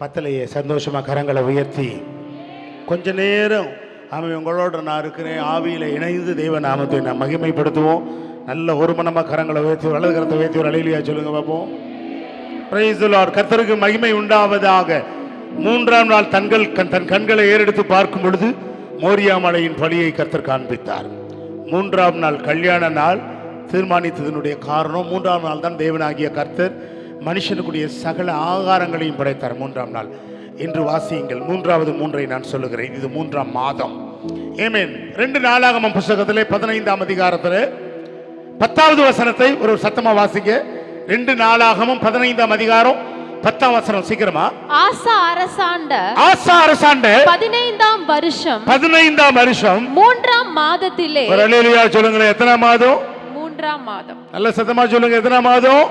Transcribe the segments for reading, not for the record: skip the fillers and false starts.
பத்தலையே சந்தோஷமாக கரங்களை உயர்த்தி கொஞ்ச நேரம் அவன் உங்களோட நான் இருக்கிறேன் ஆவியில் இணைந்து தெய்வ நாமத்தை நான் மகிமைப்படுத்துவோம். நல்ல ஒரு மனமாக கரங்களை உயர்த்தி வலது கரத்தை உயர்த்தி ஒரு அலையிலியா சொல்லுங்க பார்ப்போம். Price the lord. கர்த்தருக்கு மகிமை உண்டாவதாக. மூன்றாம் நாள் தன் கண்களை ஏறெடுத்து பார்க்கும் பொழுது மோரியா மலையின் பலியை கர்த்தர் காண்பித்தார். மூன்றாம் நாள் கல்யாண நாள் தீர்மானித்ததனுடைய காரணம், மூன்றாம் நாள் தான் தேவனாகிய கர்த்தர் மனுஷனுக்குரிய சகல ஆகாரங்களையும் படைத்தார். மூன்றாம் நாள். இன்று வாசியுங்கள். மூன்றாவது மூன்றை நான் சொல்லுகிறேன். இது மூன்றாம் மாதம். ஆமென். 2 நாளாகமம் புத்தகத்திலே 15ஆம் அதிகாரத்தில் 10வது வசனத்தை ஒரு சத்தமா வாசிங்க. 2 நாளாகமம் 15ஆம் அதிகாரம் 10ஆம் வசனம் சீக்கிரமா. ஆசா அரசாண்ட 15ஆம் வருஷம் 3ஆம் மாதத்திலே. ஒரு அல்லேலூயா சொல்லுங்க. எத்தனை மாதம்? 3ஆம் மாதம். நல்ல சத்தமா சொல்லுங்க. எத்தனை மாதம்?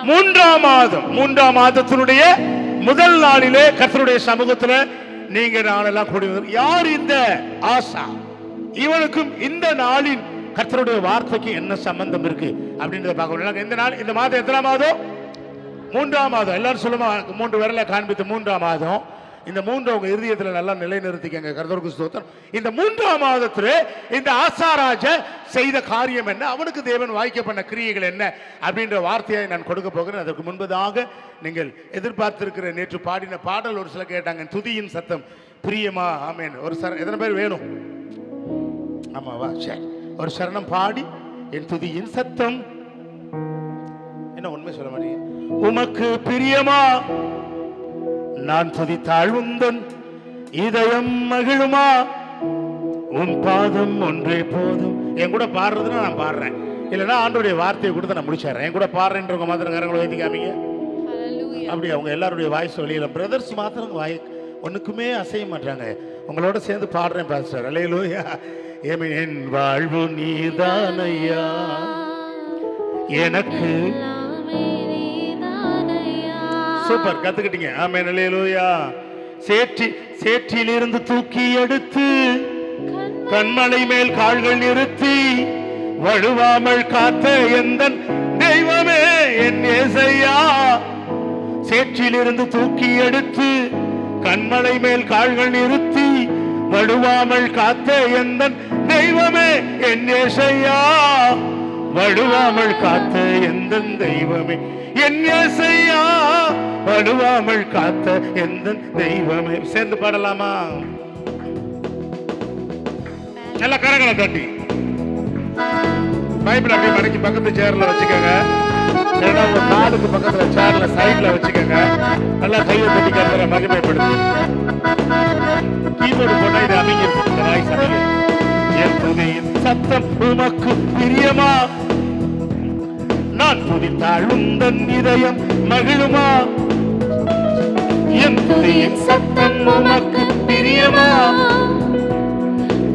3ஆம் மாதம். 3ஆம் மாதத்தினுடைய முதல் நாளிலே கர்த்தருடைய சமூகத்துல நீங்க நாளெல்லாம் கூடி வந்து, யார் இந்த ஆசா? இவனுக்கும் இந்த நாளின் கர்த்தருடைய வார்த்தைக்கு என்ன சம்பந்தம் இருக்கு அப்படின்றத பார்க்கணும். இந்த நாள், இந்த மாதம் எத்தனை மாதம்? 3ஆம் மாதம். எல்லாரும் சொல்லுமா, 3 விரலை காண்பித்து 3ஆம் மாதம். இந்த 3 உங்க இருதயத்தில் நல்லா நிலைநிறுத்திக்கங்க. கர்த்தருக்கு ஸ்தோத்திரம். இந்த 3ஆம் மாதத்தில் இந்த ஆசாராஜ செய்த காரியம் என்ன, அவனுக்கு தேவன் வாய்க்க பண்ண கிரியைகள் என்ன அப்படின்ற வார்த்தையை நான் கொடுக்க போகிறேன். அதற்கு முன்பதாக நீங்கள் எதிர்பார்த்திருக்கிற நேற்று பாடின பாடல் ஒரு சில கேட்டாங்க. துதியின் சத்தம் பிரியமா? ஆமென். ஒரு எத்தனை பேர் வேணும்? ஆமாவா? சரி, ஒரு சரணம் பாடி என் துதியின் சத்தம் என்ன உண்மை சொல்ல மாட்டீங்க. உமக்கு பிரியமா நான் துதித்தாள் உந்தன் இதயம் மகிழுமா, உன் பாதம் ஒன்றே போதும். என் கூட பாடுறதுன்னா நான் பாடுறேன், இல்லைன்னா ஆண்டோடைய வார்த்தையை கொடுத்து நான் முடிச்சிடறேன். என் கூட பாடுறேன்றவங்க மாத்திரம் கரங்களை வைத்து காமிங்க. அப்படி அவங்க எல்லாருடைய வாய்ஸ் வெளியில. பிரதர்ஸ் மாத்திரம் வாய் ஒண்ணுக்குமே அசைய மாட்டாங்க. உங்களோட சேர்ந்து பாடுறேன் பாஸ்டர். அல்லேலூயா. என் வாழ்வு நீதானையா, எனக்கு சூப்பர் கத்துக்கிட்டீங்க. ஆமென். அல்லேலூயா. சேற்றிலிருந்து தூக்கி எடுத்து கண்மலை மேல் கால்கள் நிறுத்தி வழுவாமல் காத்த எந்தன் தெய்வமே என் இயேசையா. சேற்றிலிருந்து தூக்கி எடுத்து கண்மலை மேல் கால்கள் நிறுத்தி வழுவாமல் காத்த எந்தன் தெய்வமே என் இயேசையா. வழுவாமல் காத்த எந்தன் தெய்வமே என் இயேசையா. வழுவாமல் காத்த எந்தன் தெய்வமே. சேர்ந்து பாடலாமா? நல்ல கரங்களை தட்டி பைபிள் அப்படியே மடக்கி பக்கத்து சேர்ல வச்சுக்கோங்க. உங்க காதுக்கு பக்கத்துல சேர்ல சைட்ல வச்சுக்கோங்க. நல்லா கையை தட்டி கருத்துற மகிமைப்படுத்து. கீபோர்டு போட்டா இது அமைங்க. இந்த வாய்ஸ் அமைங்க. என் துதியின் சத்தம் உமக்கு பிரியமா, நான் துதித்தாள் உந்தன் இதயம் மகிழுமா. என் துதியின் சத்தம் உமக்கு பிரியமா,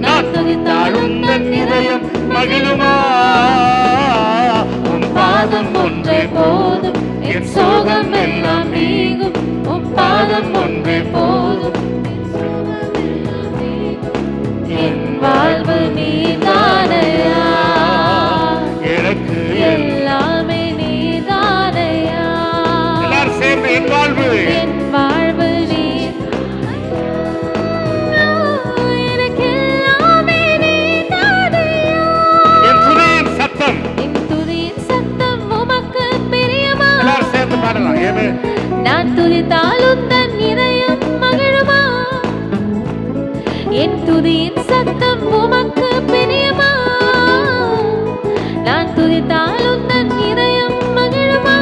நான் துதித்தாள் உந்தன் இதயம் மகிழுமா. உன் பாதம் ஒன்றே போதும், என் சோகம் எல்லாம் நீங்கும். உன் பாதம் ஒன்றே போதும், என் வாழ்வு நீதானையா, எனக்கு எல்லாமே நீதானையா. எல்லாரும் சேர்ந்து என் வாழ்வு, என் வாழ்வு நீ, எனக்கு எல்லாமே நீதானையா. என் துதியின் சத்தம், என் துதியின் சத்தம் உமக்கு பிரியமா. எல்லாரும் சேர்ந்து பாடலாம். ஆமென். நான் துதித்தால் உந்தன் இதயம் மகிழுமா, என் துதியின் சத்தம் உமக்கு பிரியமா. நான் துதித்தால் உந்தன் இதயம் மகிழுமா.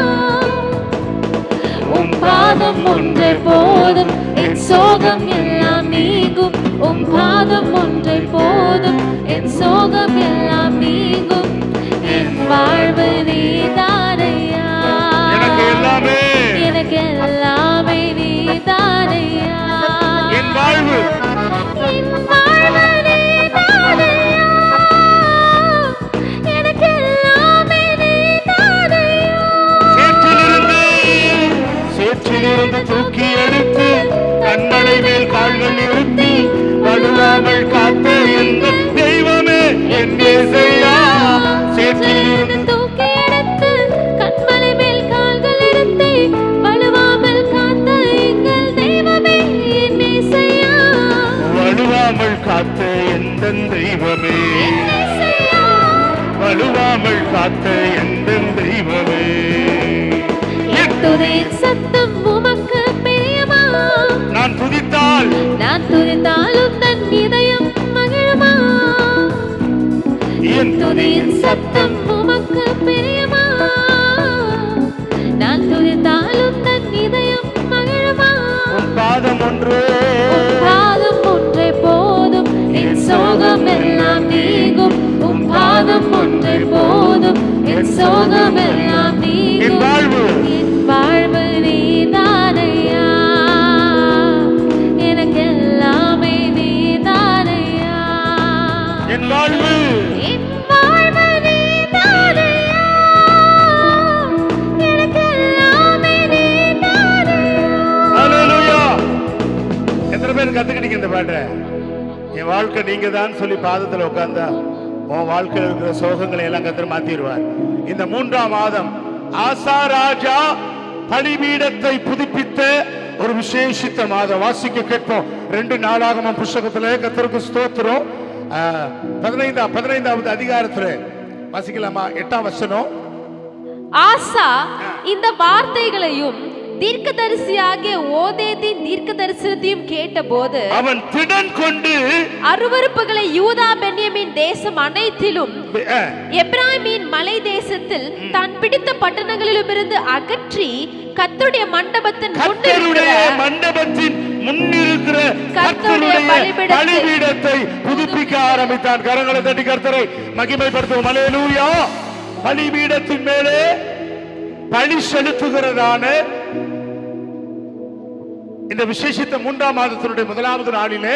உம் பாதம் ஒன்றே போதும், என் சோகம் எல்லாம் நீங்கும். உம் பாதம் ஒன்றே போதும், என் சோகம் எல்லாம் நீங்கும். என் வாழ்வு நீதானையா, எனக்கு எல்லாமே, எனக்கு எல்லாமே நீதானையா. என் வாழ்வு, என் வாழ்வு நீதானையா, எனக்கு எல்லாமே நீதானையா. சேற்றிலிருந்து தூக்கி எடுத்து கண்மலை மேல் கால்கள் நிறுத்தி வழுவாமல் காத்த எந்த தெய்வமே என் இயேசையா. சேற்றிலிருந்து தூக்கி எடுத்து கண்மலை மேல் கால்கள் நிறுத்தி வழுவாமல் காத்த எங்கள் விடாமல் காத்த எந்த தெய்வமே. என் துதியின் சத்தம் உமக்கு பிரியமா? நான் துதித்தால் உந்தன் இதயம் மகிழுமா? என் துதியின் சத்தம் உமக்கு பிரியமா? நான் துதித்தால் உந்தன் இதயம் மகிழுமா? உன் பாதம் ஒன்றே போதும், என் சோகம் எல்லாம் நீங்கும். உம் பாதம் ஒன்றே போதும், என் சோகம் எல்லாம் நீங்கும். என் வாழ்வு நீதானையா, எனக்கு எல்லாமே நீதானையா. என் வாழ்வு நீதானையா, எனக்கு எல்லாமே நீதானையா. ஹல்லேலூயா. எத்தனை பேர் கத்துக்கிட்டீங்க இந்த பாட்டை? என் வாழ்க்கை நீங்க தான் சொல்லி பாதத்துல உட்கார்ந்தா உன் வாழ்க்கையில் இருக்கிற சோகங்களை எல்லாம் கத்தர் மாத்திடுவார். இந்த 3ஆம் மாதம் ஆசா ராஜா பலிபீடத்தை புதுப்பித்த ஒரு விசேஷித்த மாதம். வாசிக்க கேட்போம். 2 நாளாகமம் புஸ்தகத்துல கத்தருக்கு ஸ்தோத்திரம். 15வது அதிகாரத்துல வாசிக்கலாமா? 8ஆம் வசனம். ஆசா இந்த வார்த்தைகளையும் தீர்க்கதரிசியாகிய ஓதேதின் தீர்க்க தரிசனத்தையும் கேட்டபோது அவன் திடன் கொண்டு அருவருப்புகளை யூதா பென்யமீன் தேசம் அனைத்திலும் எப்ராயிமின் மலை தேசத்தில் தான் பிடித்த பட்டணங்களிலும் இருந்து அகற்றி கர்த்தருடைய மண்டபத்தின் முன்னிருக்கிற கர்த்தருடைய பலிபீடத்தை புதுப்பிக்க ஆரம்பித்தான். கரங்களை தட்டி கர்த்தரை மகிமைப்படுத்துவோம். அல்லேலூயா. பலிபீடத்தின் மேலே பலி செலுத்துகிறதான இந்த விசேஷித்த 3ஆம் மாதத்தினுடைய 1வது நாளிலே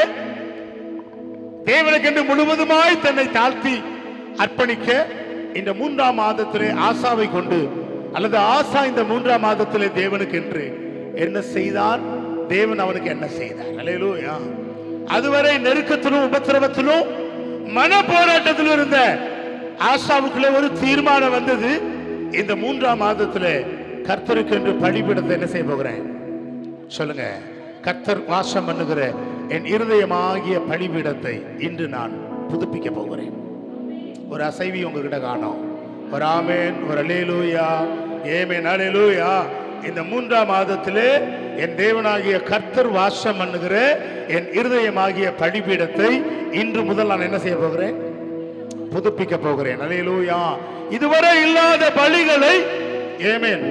தேவனுக்கென்று முழுவதுமாய் தன்னை தாழ்த்தி அர்ப்பணிக்க இந்த 3ஆம் மாதத்திலே ஆசாவை கொண்டு, அல்லது ஆசா இந்த 3ஆம் மாதத்திலே தேவனுக்கென்று என்ன செய்தான், தேவன் அவனுக்கு என்ன செய்தார். அல்லேலூயா. அதுவரை நெருக்கத்திலும் உபத்திரவத்திலும் மன போராட்டத்திலும் இருந்த ஆசாவுக்குள்ள ஒரு தீர்மானம் வந்தது. இந்த 3ஆம் மாதத்திலே கர்த்தருக்கு என்று பலிபீடத்தை என்ன செய்ய போகிறேன் சொல்லுங்க. கர்த்தர் வாசம் பண்ணுகிற என் இருதயமாகிய பலிபீடத்தை இன்று நான் புதுப்பிக்க போகிறேன். ஒரு அசைவி உங்ககிட்ட காணோம். ஒரு ஆமேன், ஒரு அல்லேலூயா, ஏமேன், அல்லேலூயா. இந்த 3ஆம் மாதத்திலே என் தேவனாகிய கர்த்தர் வாசம் பண்ணுகிற என் இருதயமாகிய பலிபீடத்தை இன்று முதல் நான் என்ன செய்ய போகிறேன்? புதுப்பிக்க போகிறேன். அல்லேலூயா. இதுவரை இல்லாத பலிகளை ஏமேன்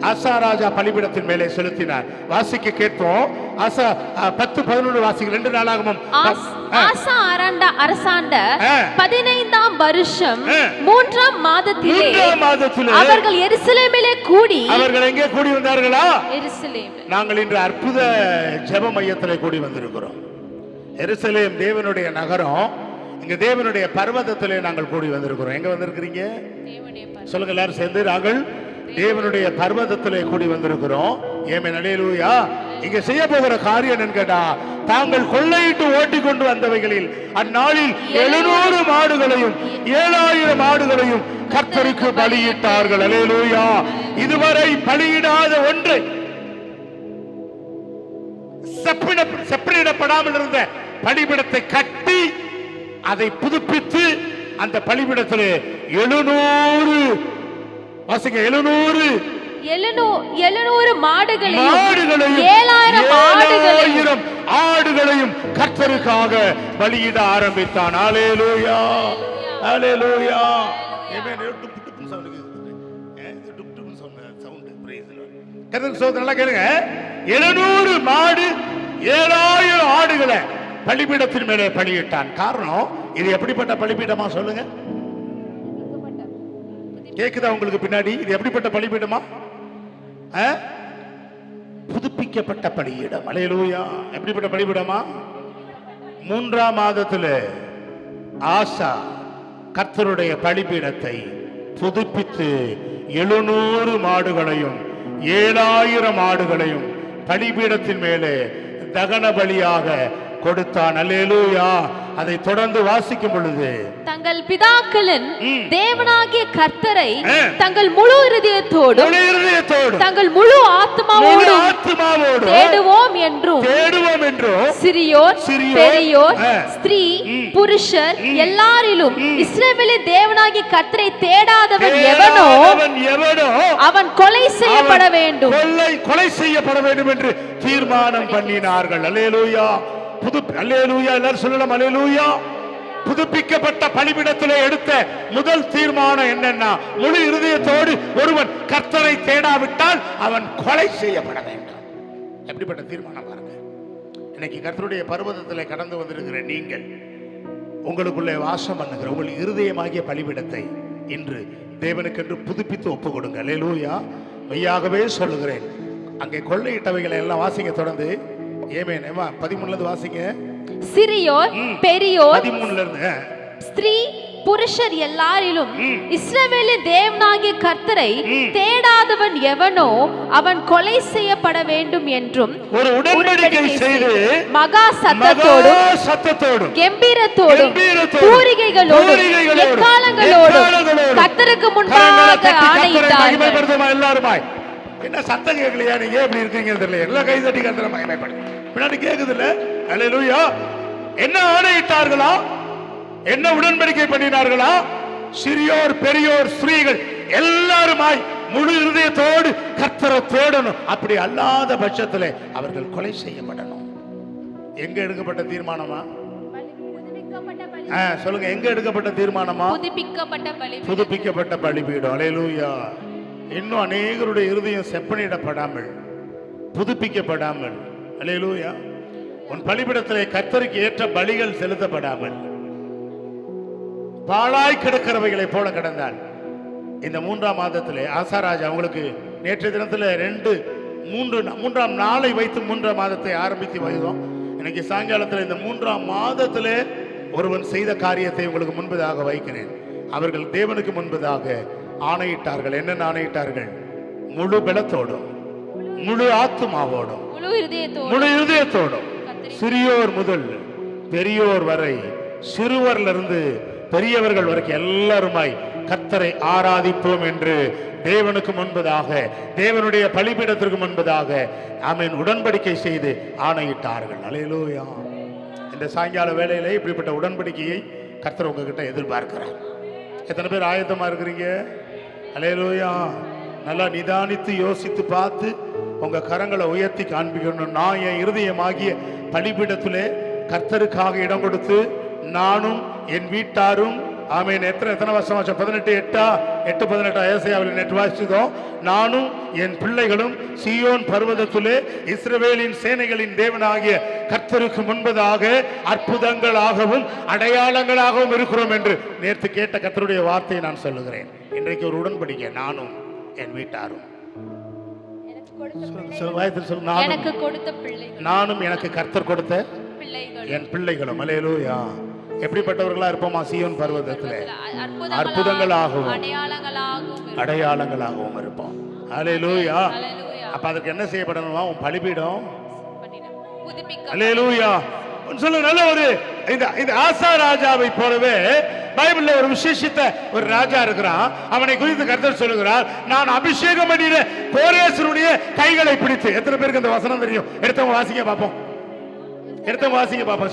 ஆசா ராஜா பலிபீடத்தின் மேலே செலுத்தினார். வாசிக்க கேட்போம். ஆசா 10-11 வாசிக்க. 2 நாளாகமம். ஆசா அரசாண்ட 15ஆம் வருஷம் 3ஆம் மாதத்திலே அவர்கள் எருசலேமிலே கூடி. அவர்கள் எங்கே கூடி வந்தார்களா? எருசலேம். நாங்கள் இன்று அற்புத ஜெப மையத்திலே கூடி வந்திருக்கிறோம். எருசலேம் தேவனுடைய நகரம். இங்க தேவனுடைய பர்வதத்திலே நாங்கள் கூடி வந்திருக்கிறோம். எங்க வந்திருக்கிறீங்க சொல்லுங்க எல்லாரும் சேர்ந்து. நாங்கள் தேவனுடைய பர்வதத்திலே கூடி வந்திருக்கிறோம். ஏமேன், அல்லேலூயா. இங்க செய்ய போகிற காரியம் என்னன்னு கேட்டா, தாங்கள் கொள்ளையிட்டு ஓட்டி கொண்டு வந்தவைகளில் அந்நாளில் 700 மாடுகளையும் 7000 மாடுகளையும் கர்த்தருக்கு பலியிட்டார்கள். அல்லேலூயா. இதுவரை பலியிடாத ஒன்றை, செப்பனிடப்படாமல் இருந்த பலிபீடத்தை கட்டி அதை புதுப்பித்து அந்த பலிபீடத்திலே 700 வாசிங்க 700 மாடுகளையும் 7000 ஆடுகளையும் கர்த்தருக்காக பலியிட ஆரம்பித்தான். அல்லேலூயா, அல்லேலூயா. ஆமென். டுப் sound sound praise the lord. கர்த்தருக்கு ஸ்தோத்திரம். நல்லா கேளுங்க. 700 மாடு 7000 ஆடுகளை பலிபீடத்தின் மேலே பலியிட்டான். காரணம், இது எப்படிப்பட்ட பலிபீடமா சொல்லுங்க? கேக்குதா உங்களுக்கு பின்னாடி? இது எப்படிப்பட்ட பலிபீடமா? புதுப்பிக்கப்பட்ட பலியிடம். அல்லேலூயா. எப்படிப்பட்ட பலிபீடமா? 3ஆம் மாதத்துல ஆசா கர்த்தருடைய பலிபீடத்தை புதுப்பித்து 700 மாடுகளையும் 7000 ஆடுகளையும் பலிபீடத்தின் மேலே தகன பலியாக கொடுத்தான். அல்லேலூயா. அதை தொடர்ந்து வாசிக்கும் பொழுது தங்கள் பிதாக்களின் தேவனாகிய கர்த்தரை தங்கள் முழு இருதயத்தோடும் தங்கள் முழு ஆத்மாவோடும் தேடுவோம் என்றும் சிறியோர் பெரியோர் ஸ்திரீ புருஷர் எல்லாரிலும் இஸ்ரவேலின் தேவனாகிய கர்த்தரை தேடாதவன் எவனோ அவன் கொலை செய்யப்பட வேண்டும் என்று தீர்மானம் பண்ணினார்கள். அல்லேலூயா. அல்லேலூயா. எல்லாரும் சொல்லலாம் அல்லேலூயா. புதுப்பிக்கப்பட்ட பலிபீடத்திலே எடுத்த முதல் தீர்மானம் என்னன்னா, முழு இருதயத்தோடு ஒருவன் கர்த்தரை தேடாவிட்டால் அவன் கொலை செய்யப்பட வேண்டும். எப்படிப்பட்ட தீர்மானம் பாருங்க. இன்னைக்கு கர்த்தருடைய பர்வதத்திலே கடந்து வந்திருக்கிற நீங்கள், உங்களுக்குள்ளே வாசம் பண்ணுகிற உங்கள் இருதயமாகிய பலிபீடத்தை இன்று தேவனுக்கென்று புதுப்பித்து ஒப்பு கொடுங்க. அல்லேலூயா. மெய்யாகவே சொல்லுகிறேன், அங்கே கொள்ளையிட்டவைகளை எல்லாம் வாசிங்க. தொடர்ந்து ஏமேன் 13ல இருந்து வாசிங்க. சிறியோர் பெரியோர் 13ல இருந்து ஸ்திரீ புருஷர் எல்லாரிலும் இஸ்ரவேலின் தேவனாகிய கர்த்தரை தேடாதவன் எவனோ அவன் கொலை செய்யப்பட வேண்டும் என்றும் ஒரு உடன்படிக்கை செய்து மகா சத்தத்தோடும் கெம்பீரத்தோடும் பூரிகைகளோடும் எக்காளங்களோடும் கர்த்தருக்கு முன்பாக ஆணையிட்டார்கள். எல்லாருமாய் என்ன சத்தம் கேட்கலையா? நீங்க எப்படி இருக்கீங்க தெரியல. எல்லாம் கை தட்டி கர்த்தரை மகிமைப்படு. பின்னாடி கேக்குது இல்ல? அல்லேலூயா. என்ன ஆணையிட்டார்களா? என்ன உடன்படிக்கை பண்ணினார்களா? சிறியோர் பெரியோர் ஸ்திரீகள் எல்லாருமாய் முழு இருதயத்தோடு கர்த்தரை தேடணும். அப்படி அல்லாத பட்சத்திலே அவர்கள் கொலை செய்யப்படணும். எங்க எடுக்கப்பட்ட தீர்மானமா? சொல்லுங்க, எங்க எடுக்கப்பட்ட தீர்மானமா? புதுப்பிக்கப்பட்ட பலிபீடம். அல்லேலூயா. இன்னும் அநேகருடைய இருதயம் செப்பனிடப்படாமல், புதுப்பிக்கப்படாமல், அல்லேலூயா, உன் பலிபீடத்திலே கர்த்தருக்கு ஏற்ற பலிகள் செலுத்தப்படாமல் பாழாய் கிடக்கிறவைகளை போல கிடந்தால், இந்த 3ஆம் மாதத்திலே ஆசாராஜா அவங்களுக்கு நேற்றைய தினத்தில் 3ஆம் நாளை வைத்து 3ஆம் மாதத்தை ஆரம்பித்து வைத்தோம். இன்னைக்கு சாயங்காலத்தில் இந்த 3ஆம் மாதத்திலே ஒருவன் செய்த காரியத்தை உங்களுக்கு முன்பதாக வைக்கிறேன். அவர்கள் தேவனுக்கு முன்பதாக ஆணையிட்டார்கள். என்ன ஆணையிட்டார்கள்? முழு பலத்தோடும் முழு ஆத்துமாவோடும் முழு இருதயத்தோடும் சிறியோர் முதல் பெரியோர் வரை, சிறுவர்ல இருந்து பெரியவர்கள் வரைக்கும் எல்லாருமாய் கர்த்தரை ஆராதிப்போம் என்று தேவனுக்கு முன்பதாக, தேவனுடைய பலிபீடத்திற்கு முன்பதாக ஆமென் உடன்படிக்கை செய்து ஆணையிட்டார்கள். அல்லேலூயா. இந்த சாயங்கால வேளையிலே இப்படிப்பட்ட உடன்படிக்கையை கர்த்தர் உங்ககிட்ட எதிர்பார்க்கிறார். எத்தனை பேர் ஆயத்தமா இருக்கிறீங்க? அல்லேலூயா. நல்லா நிதானித்து யோசித்து பார்த்து உங்க கரங்களை உயர்த்தி காண்பிக்கணும். நான் என் இருதயமாகிய பலிபீடத்திலே கர்த்தருக்காக இடம் கொடுத்து நானும் என் வீட்டாரும் ஆமென். எத்தனை வருஷம் 18 ஏசாயாவில் நேற்று வாசித்தோம். நானும் என் பிள்ளைகளும் சீயோன் பர்வதத்திலே இஸ்ரவேலின் சேனைகளின் தேவனாகிய கர்த்தருக்கு முன்பதாக அற்புதங்களாகவும் அடையாளங்களாகவும் இருக்கிறோம் என்று நேற்று கேட்ட கர்த்தருடைய வார்த்தையை நான் சொல்லுகிறேன். இன்றைக்கு ஒரு உடன்படிக்கை, நானும் என் வீட்டாரும். நானும் எனக்கு கர்த்தர் கொடுத்த என் பிள்ளைகளும். அல்லேலூயா. எப்படிப்பட்டவர்களா இருப்போமா? சீயோன் பர்வதத்திலே அற்புதங்களாகவும் அடையாளங்களாகவும் இருப்போம். அல்லேலூயா. அப்ப அதுக்கு என்ன செய்யப்படணுமா? உன் பலிபீடம். அல்லேலூயா. சொல்ல நல்ல ஒரு இந்த ஆசா ராஜாவை போலவே பைபிள்ல ஒரு விசேஷித்த ஒரு ராஜா இருக்கிறான். அவனை குறித்து கர்த்தர் சொல்லுகிறார், நான் அபிஷேகம் பண்ணின கோரேசனுடைய கைகளை பிடித்து. எத்தனை பேருக்கு அந்த வசனம் தெரியும்? எடுத்தவங்க வாசிங்க பாப்போம்.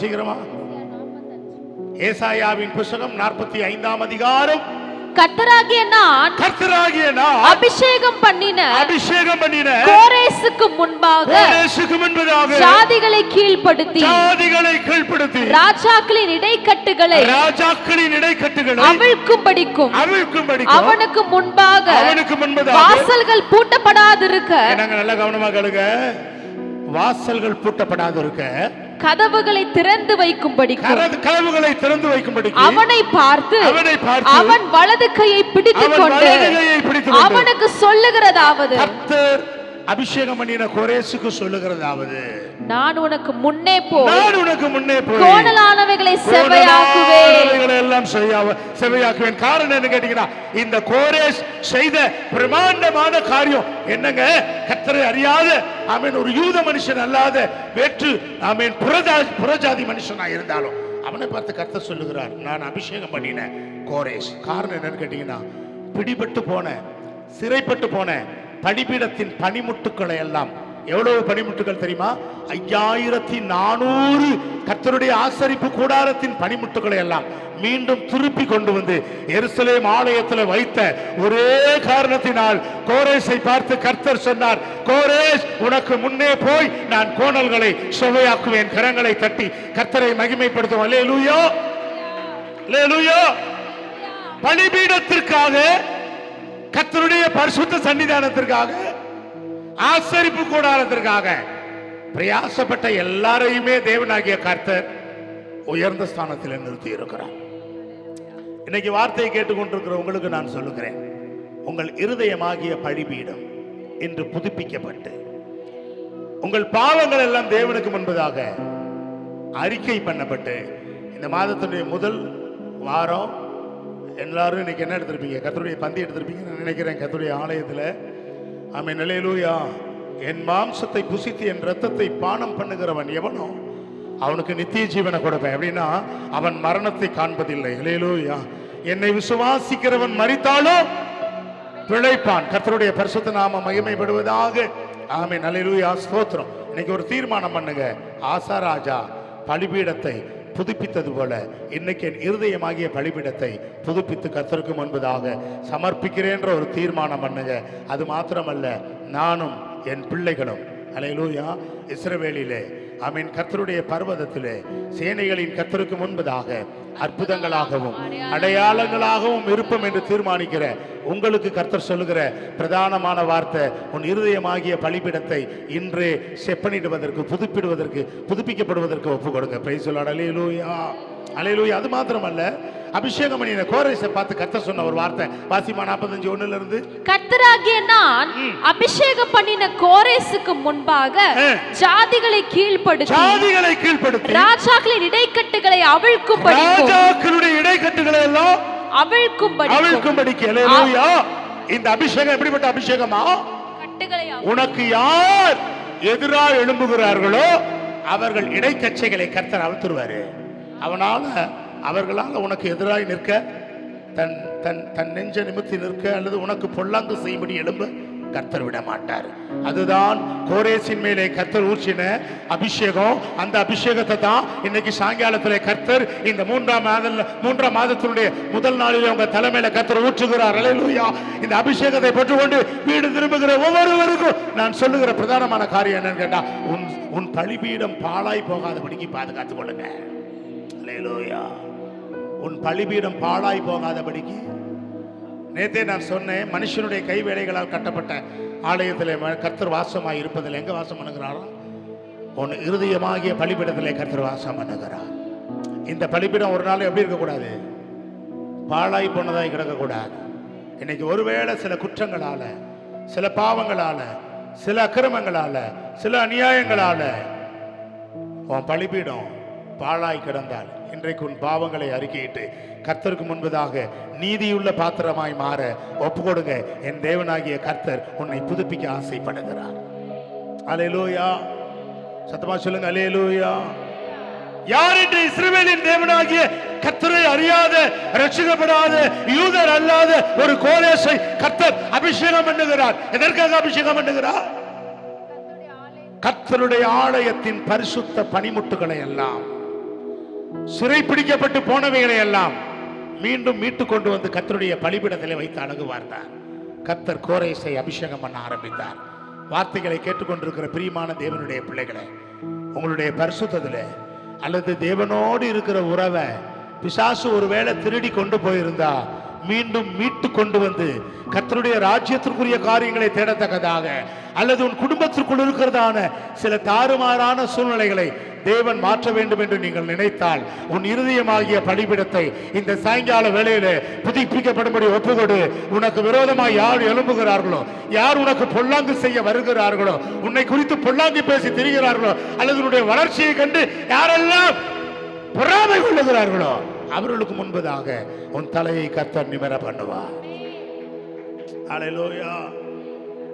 சீக்கிரமா. ஏசாயாவின் புத்தகம் 45ஆம் அதிகாரம். கர்த்தராகிய நான் அபிஷேகம் பண்ணின கோரேசுக்கு முன்பாக ஜாதிகளை கீழ்ப்படுத்தி ராஜாக்களின் இடைக்கட்டுகளை அவிழ்க்கும்படிக்கும் அவனுக்கு முன்பாக வாசல்கள் பூட்டப்படாதிருக்க. நல்ல கவனமா கேளுங்க. வாசல்கள் பூட்டப்படாதிருக்க, கதவுகளை திறந்து வைக்கும்படி அவனை பார்த்து அவன் வலது கையை பிடித்துக் கொண்டு அவனுக்கு சொல்லுகிறதாவது, கர்த்தர் அபிஷேகம் பண்ணின கோரேசுக்கு சொல்லுகிறதாவது, நான் உனக்கு முன்னே போய் கோணலானவைகளை செவ்வையாக்குவேன், எல்லாம் செவ்வையாக்குவேன். காரணம் என்ன கேட்டீங்கன்னா, இந்த கோரேஸ் செய்த பிரமாண்டமான காரியம் என்னங்க? கர்த்தரை அறியாத ஆமென் ஒரு யூத மனுஷன் அல்லாத வேற்று ஆமென் புறஜாதி மனுஷனா இருந்தாலும் அவனை பார்த்து கர்த்தர் சொல்லுகிறார், நான் அபிஷேகம் பண்ணின கோரேஷ். காரணம் என்னன்னு கேட்டீங்கன்னா, பிடிபட்டு போன, சிறைப்பட்டு போன பலிபீடத்தின் பனிமுட்டுக்களை எல்லாம், எவ்வளவு பனிமுட்டுகள் தெரியுமா? 5400 கர்த்தருடைய ஆசரிப்பு கூடாரத்தின் பனிமுட்டுகளை எல்லாம் மீண்டும் திருப்பி கொண்டு வந்து எருசலேம் ஆலயத்தில் வைத்த ஒரே காரணத்தினால் கோரேஷை பார்த்து கர்த்தர் சொன்னார், கோரேஷ், உனக்கு முன்னே போய் நான் கோணல்களை சுவையாக்குவேன். கரங்களை தட்டி கர்த்தரை மகிமைப்படுத்தும். அல்லேலூயா, அல்லேலூயா. பலிபீடத்திற்காக, கர்த்தருடைய பரிசுத்த சன்னிதானத்திற்காக, ஆசரிப்பு கூடாரத்திற்காக பிரயாசப்பட்ட எல்லாரையுமே தேவனாகிய கர்த்தர் உயர்ந்த ஸ்தானத்தில் நிறுத்தி இருக்கிறார். இன்னைக்கு வார்த்தையை கேட்டுக்கொண்டிருக்கிற உங்களுக்கு நான் சொல்லுகிறேன், உங்கள் இருதயமாகிய பலிபீடம் இன்று புதுப்பிக்கப்பட்டு உங்கள் பாவங்கள் எல்லாம் தேவனுக்கு முன்பதாக அறிக்கை பண்ணப்பட்டு, இந்த மாதத்துடைய முதல் வாரம் எல்லாரும் இன்னைக்கு என்ன எடுத்திருப்பீங்க? கர்த்தருடைய பந்தி எடுத்திருப்பீங்க நான் நினைக்கிறேன். கர்த்தருடைய ஆலயத்தில் ஆமென், அல்லேலூயா. என் மாம்சத்தை புசித்து என் ரத்தத்தை பானம் பண்ணுகிறவன் எவனோ அவனுக்கு நித்திய ஜீவனை கொடுப்பேன். அப்படின்னா அவன் மரணத்தை காண்பதில்லை. அல்லேலூயா. என்னை விசுவாசிக்கிறவன் மரித்தாலும் பிழைப்பான். கர்த்தருடைய பரிசுத்த நாமம் மகிமைப்படுவதாக. ஆமென், அல்லேலூயா, ஸ்தோத்திரம். இன்னைக்கு ஒரு தீர்மானம் பண்ணுங்க. ஆசாராஜா பலிபீடத்தை புதுப்பித்தது போல இன்னைக்கு என் இருதயமாகிய பலிபீடத்தை புதுப்பித்து கர்த்தருக்கு முன்பதாக சமர்ப்பிக்கிறேன்ற ஒரு தீர்மானம் பண்ணுங்க. அது மாத்திரமல்ல, நானும் என் பிள்ளைகளும், அல்லேலூயா, இஸ்ரவேலிலே ஆமென், கர்த்தருடைய பர்வதத்திலே சேனைகளின் கர்த்தருக்கு முன்பதாக அற்புதங்களாகவும் அடையாளங்களாகவும் இருப்போம் என்று தீர்மானிக்கிற உங்களுக்கு கர்த்தர் சொல்லுகிற பிரதானமான வார்த்தை, உன் இருதயமாகிய பலிபீடத்தை இன்றே செப்பனிடுவதற்கு, புதுப்பிடுவதற்கு, புதுப்பிக்கப்படுவதற்கு ஒப்பு கொடுங்க. Praise the lord. அல்லேலூயா, அல்லேலூயா. அது மாத்திரமல்ல, அபிஷேகம் பண்ணின கோரேஷை பார்த்து கர்த்தர் சொன்ன ஒரு வார்த்தை, வாசிமா 45:1 இருந்து, கர்த்தராகிய நான் அபிஷேகம் பண்ணின கோரேசுக்கு முன்பாக ஜாதிகளை கீழ்ப்படுத்தி, ஜாதிகளை கீழ்ப்படுத்தி, ராஜாக்களின் இடைக்கட்டுகளை அவிழ்க்கும்படி, ராஜாக்களுடைய இடைக்கட்டுகளை எல்லாம் அவிழ்க்கும்படி. அல்லேலூயா. இந்த அபிஷேகம் எப்படிப்பட்ட அபிஷேகமா? கட்டுகளை உனக்கு யார் எதிராக எழும்புகிறார்களோ அவர்கள் இடைக்கச்சைகளை கர்த்தர் அவிழ்த்துருவாரு. அவர்களால் உனக்கு எதிராக நிற்க, தன் தன் தன் நெஞ்ச நிமித்தி நிற்க அல்லது உனக்கு பொல்லாங்கு செய்யும்படி எழும்ப கர்த்தர் விட மாட்டார். அதுதான் கோரேசின் மேலே கர்த்தர் ஊற்றின அபிஷேகம். அந்த அபிஷேகத்தை தான் இன்னைக்கு சாயங்காலத்தில் கர்த்தர் இந்த மூன்றாம் மாதத்தினுடைய முதல் நாளில் உங்க தலைமையில கர்த்தர் ஊற்றுகிறார். அல்லேலூயா. இந்த அபிஷேகத்தை பெற்றுக்கொண்டு வீடு திரும்புகிற ஒவ்வொருவருக்கும் நான் சொல்லுகிற பிரதானமான காரியம் என்னன்னு கேட்டா, உன் பலிபீடம் பாழாய் போகாதபடிக்கு பாதுகாத்துக் கொள்ளுங்க. அல்லேலூயா. உன் பலிபீடம் பாழாய் போகாதபடிக்கு. நேத்தே நான் சொன்னேன், மனுஷனுடைய கை வேலைகளால் கட்டப்பட்ட ஆலயத்தில் கர்த்தர் வாசமாய் இருப்பதில் எங்க வாசம் பண்ணுகிறாரோ, உன் இருதயமாகிய பலிபீடத்திலே கர்த்தர் வாசம் பண்ணுகிறார். இந்த பலிபீடம் ஒரு நாள் எப்படி இருக்கக்கூடாது? பாழாய் போனதாய் கிடக்கக்கூடாது. இன்னைக்கு ஒருவேளை சில குற்றங்களால, சில பாவங்களால, சில அக்கிரமங்களால, சில அநியாயங்களால உன் பலிபீடம் பாழாய் கிடந்தால் இன்றைக்கு உன் பாவங்களை அறிக்கையிட்டு கர்த்தருக்கு முன்பதாக நீதியுள்ள பாத்திரமாய் மாற ஒப்பு கொடுங்க. என் தேவனாகிய கர்த்தர் உன்னை புதுப்பிக்க ஆசைப்படுகிறார். அல்லேலூயா. சத்தமா சொல்லுங்க, அல்லேலூயா. யார் என்று இஸ்ரவேலின் தேவனாகிய கர்த்தரை அறியாத, ரட்சிக்கப்படாத, யூதர் அல்லாத ஒரு கோரேசை கர்த்தர் அபிஷேகம் பண்ணுகிறார். எதற்காக அபிஷேகம் பண்ணுகிறார்? கர்த்தருடைய ஆலயத்தின் பரிசுத்த பனிமுட்டுகளை எல்லாம், சிறைப்பிடிக்கப்பட்டு போனவைகளை எல்லாம் மீண்டும் மீட்டு கொண்டு வந்து கர்த்தருடைய பலிபீடத்திலே வைத்து அழகுவார்த்தார். கர்த்தர் கோரேசை அபிஷேகம் பண்ண ஆரம்பித்தார். வார்த்தைகளை கேட்டுக்கொண்டிருக்கிற பிரியமான தேவனுடைய பிள்ளைகளை, உங்களுடைய பரிசுத்தத்திலே அல்லது தேவனோடு இருக்கிற உறவை பிசாசு ஒருவேளை திருடி கொண்டு போயிருந்தா மீண்டும் மீட்டு கொண்டு வந்து கர்த்தருடைய ராஜ்யத்திற்குரிய காரியங்களை தேடத்தக்கதாக, அல்லது உன் குடும்பத்திற்குள் இருக்கிறதான சில தாறுமாறான சூழ்நிலைகளை தேவன் மாற்ற வேண்டும் என்று நீங்கள் நினைத்தால், உன் இருதயமாகிய பலிபீடத்தை இந்த சாயங்கால வேளையிலே புதுப்பிக்கப்படும்படி ஒப்புக்கொடு. உனக்கு விரோதமாக யார் எழும்புகிறார்களோ, யார் உனக்கு பொல்லாங்கு செய்ய வருகிறார்களோ, உன்னை குறித்து பொல்லாங்கு பேசி திரிகிறார்களோ, அல்லது உன்னுடைய வளர்ச்சியை கண்டு யாரெல்லாம் பொறாமை கொள்ளுகிறார்களோ அவர்களுக்கு முன்பதாக உன் தலையை கர்த்தர் நிமிர பண்ணுவார். அல்லேலூயா.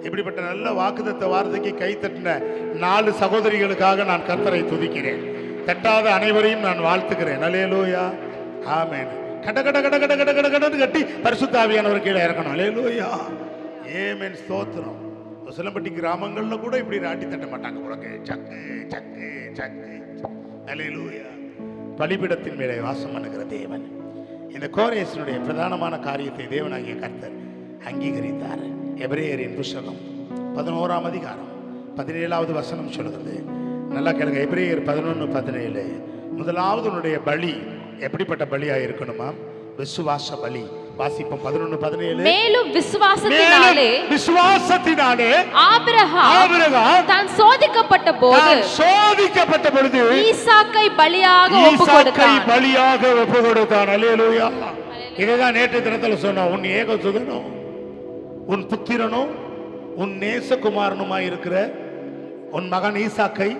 இப்படிப்பட்ட நல்ல வாக்குத்தத்த வார்த்தைக்கு கை தட்டின 4 சகோதரிகளுக்காக நான் கர்த்தரை துதிக்கிறேன். தட்டாத அனைவரையும் நான் வாழ்த்துக்கிறேன். அல்லேலூயா, ஆமென். கட கட கட கட கட கட கடன்னு கட்டி பரிசுத்த ஆவியானவர் கீழே இறக்கணும். அல்லேலூயா, ஆமென், ஸ்தோத்திரம். சிலம்பட்டி கிராமங்கள்ல கூட இப்படி ராட்டி தட்ட மாட்டாங்க. உனக்கு சக்கு சக்கு சக்கு. அல்லேலூயா. பலிபீடத்தின் மேலே வாசம் பண்ணுகிற தேவன் இந்த கோரேசனுடைய பிரதானமான காரியத்தை தேவனாகிய கர்த்தர் அங்கீகரித்தார். எபிரேயரின் புத்தகம் 11ஆம் அதிகாரம் 17வது வசனம் சொல்கிறது. நல்லா கேளுங்க. எபிரேயர் 11:17. முதலாவது உன்னுடைய பலி எப்படிப்பட்ட பலியா இருக்கணுமா? விசுவாச பலி. வாசிப்போம் 11:17. மேலும் விசுவாசத்தினாலே ஆபிரகாம் தான் சோதிக்கப்பட்ட பொழுது ஈசாக்கை பலியாக ஒப்பு கொடுத்தான். அல்லேலூயா. இதுதான் நேற்று தினத்தில் சொன்னோம். உன் ஏக சுதனும் உன் புத்திரனும் உன் நேசகுமாரனுமாய் இருக்கிற உன் மகன் ஈசாக்கை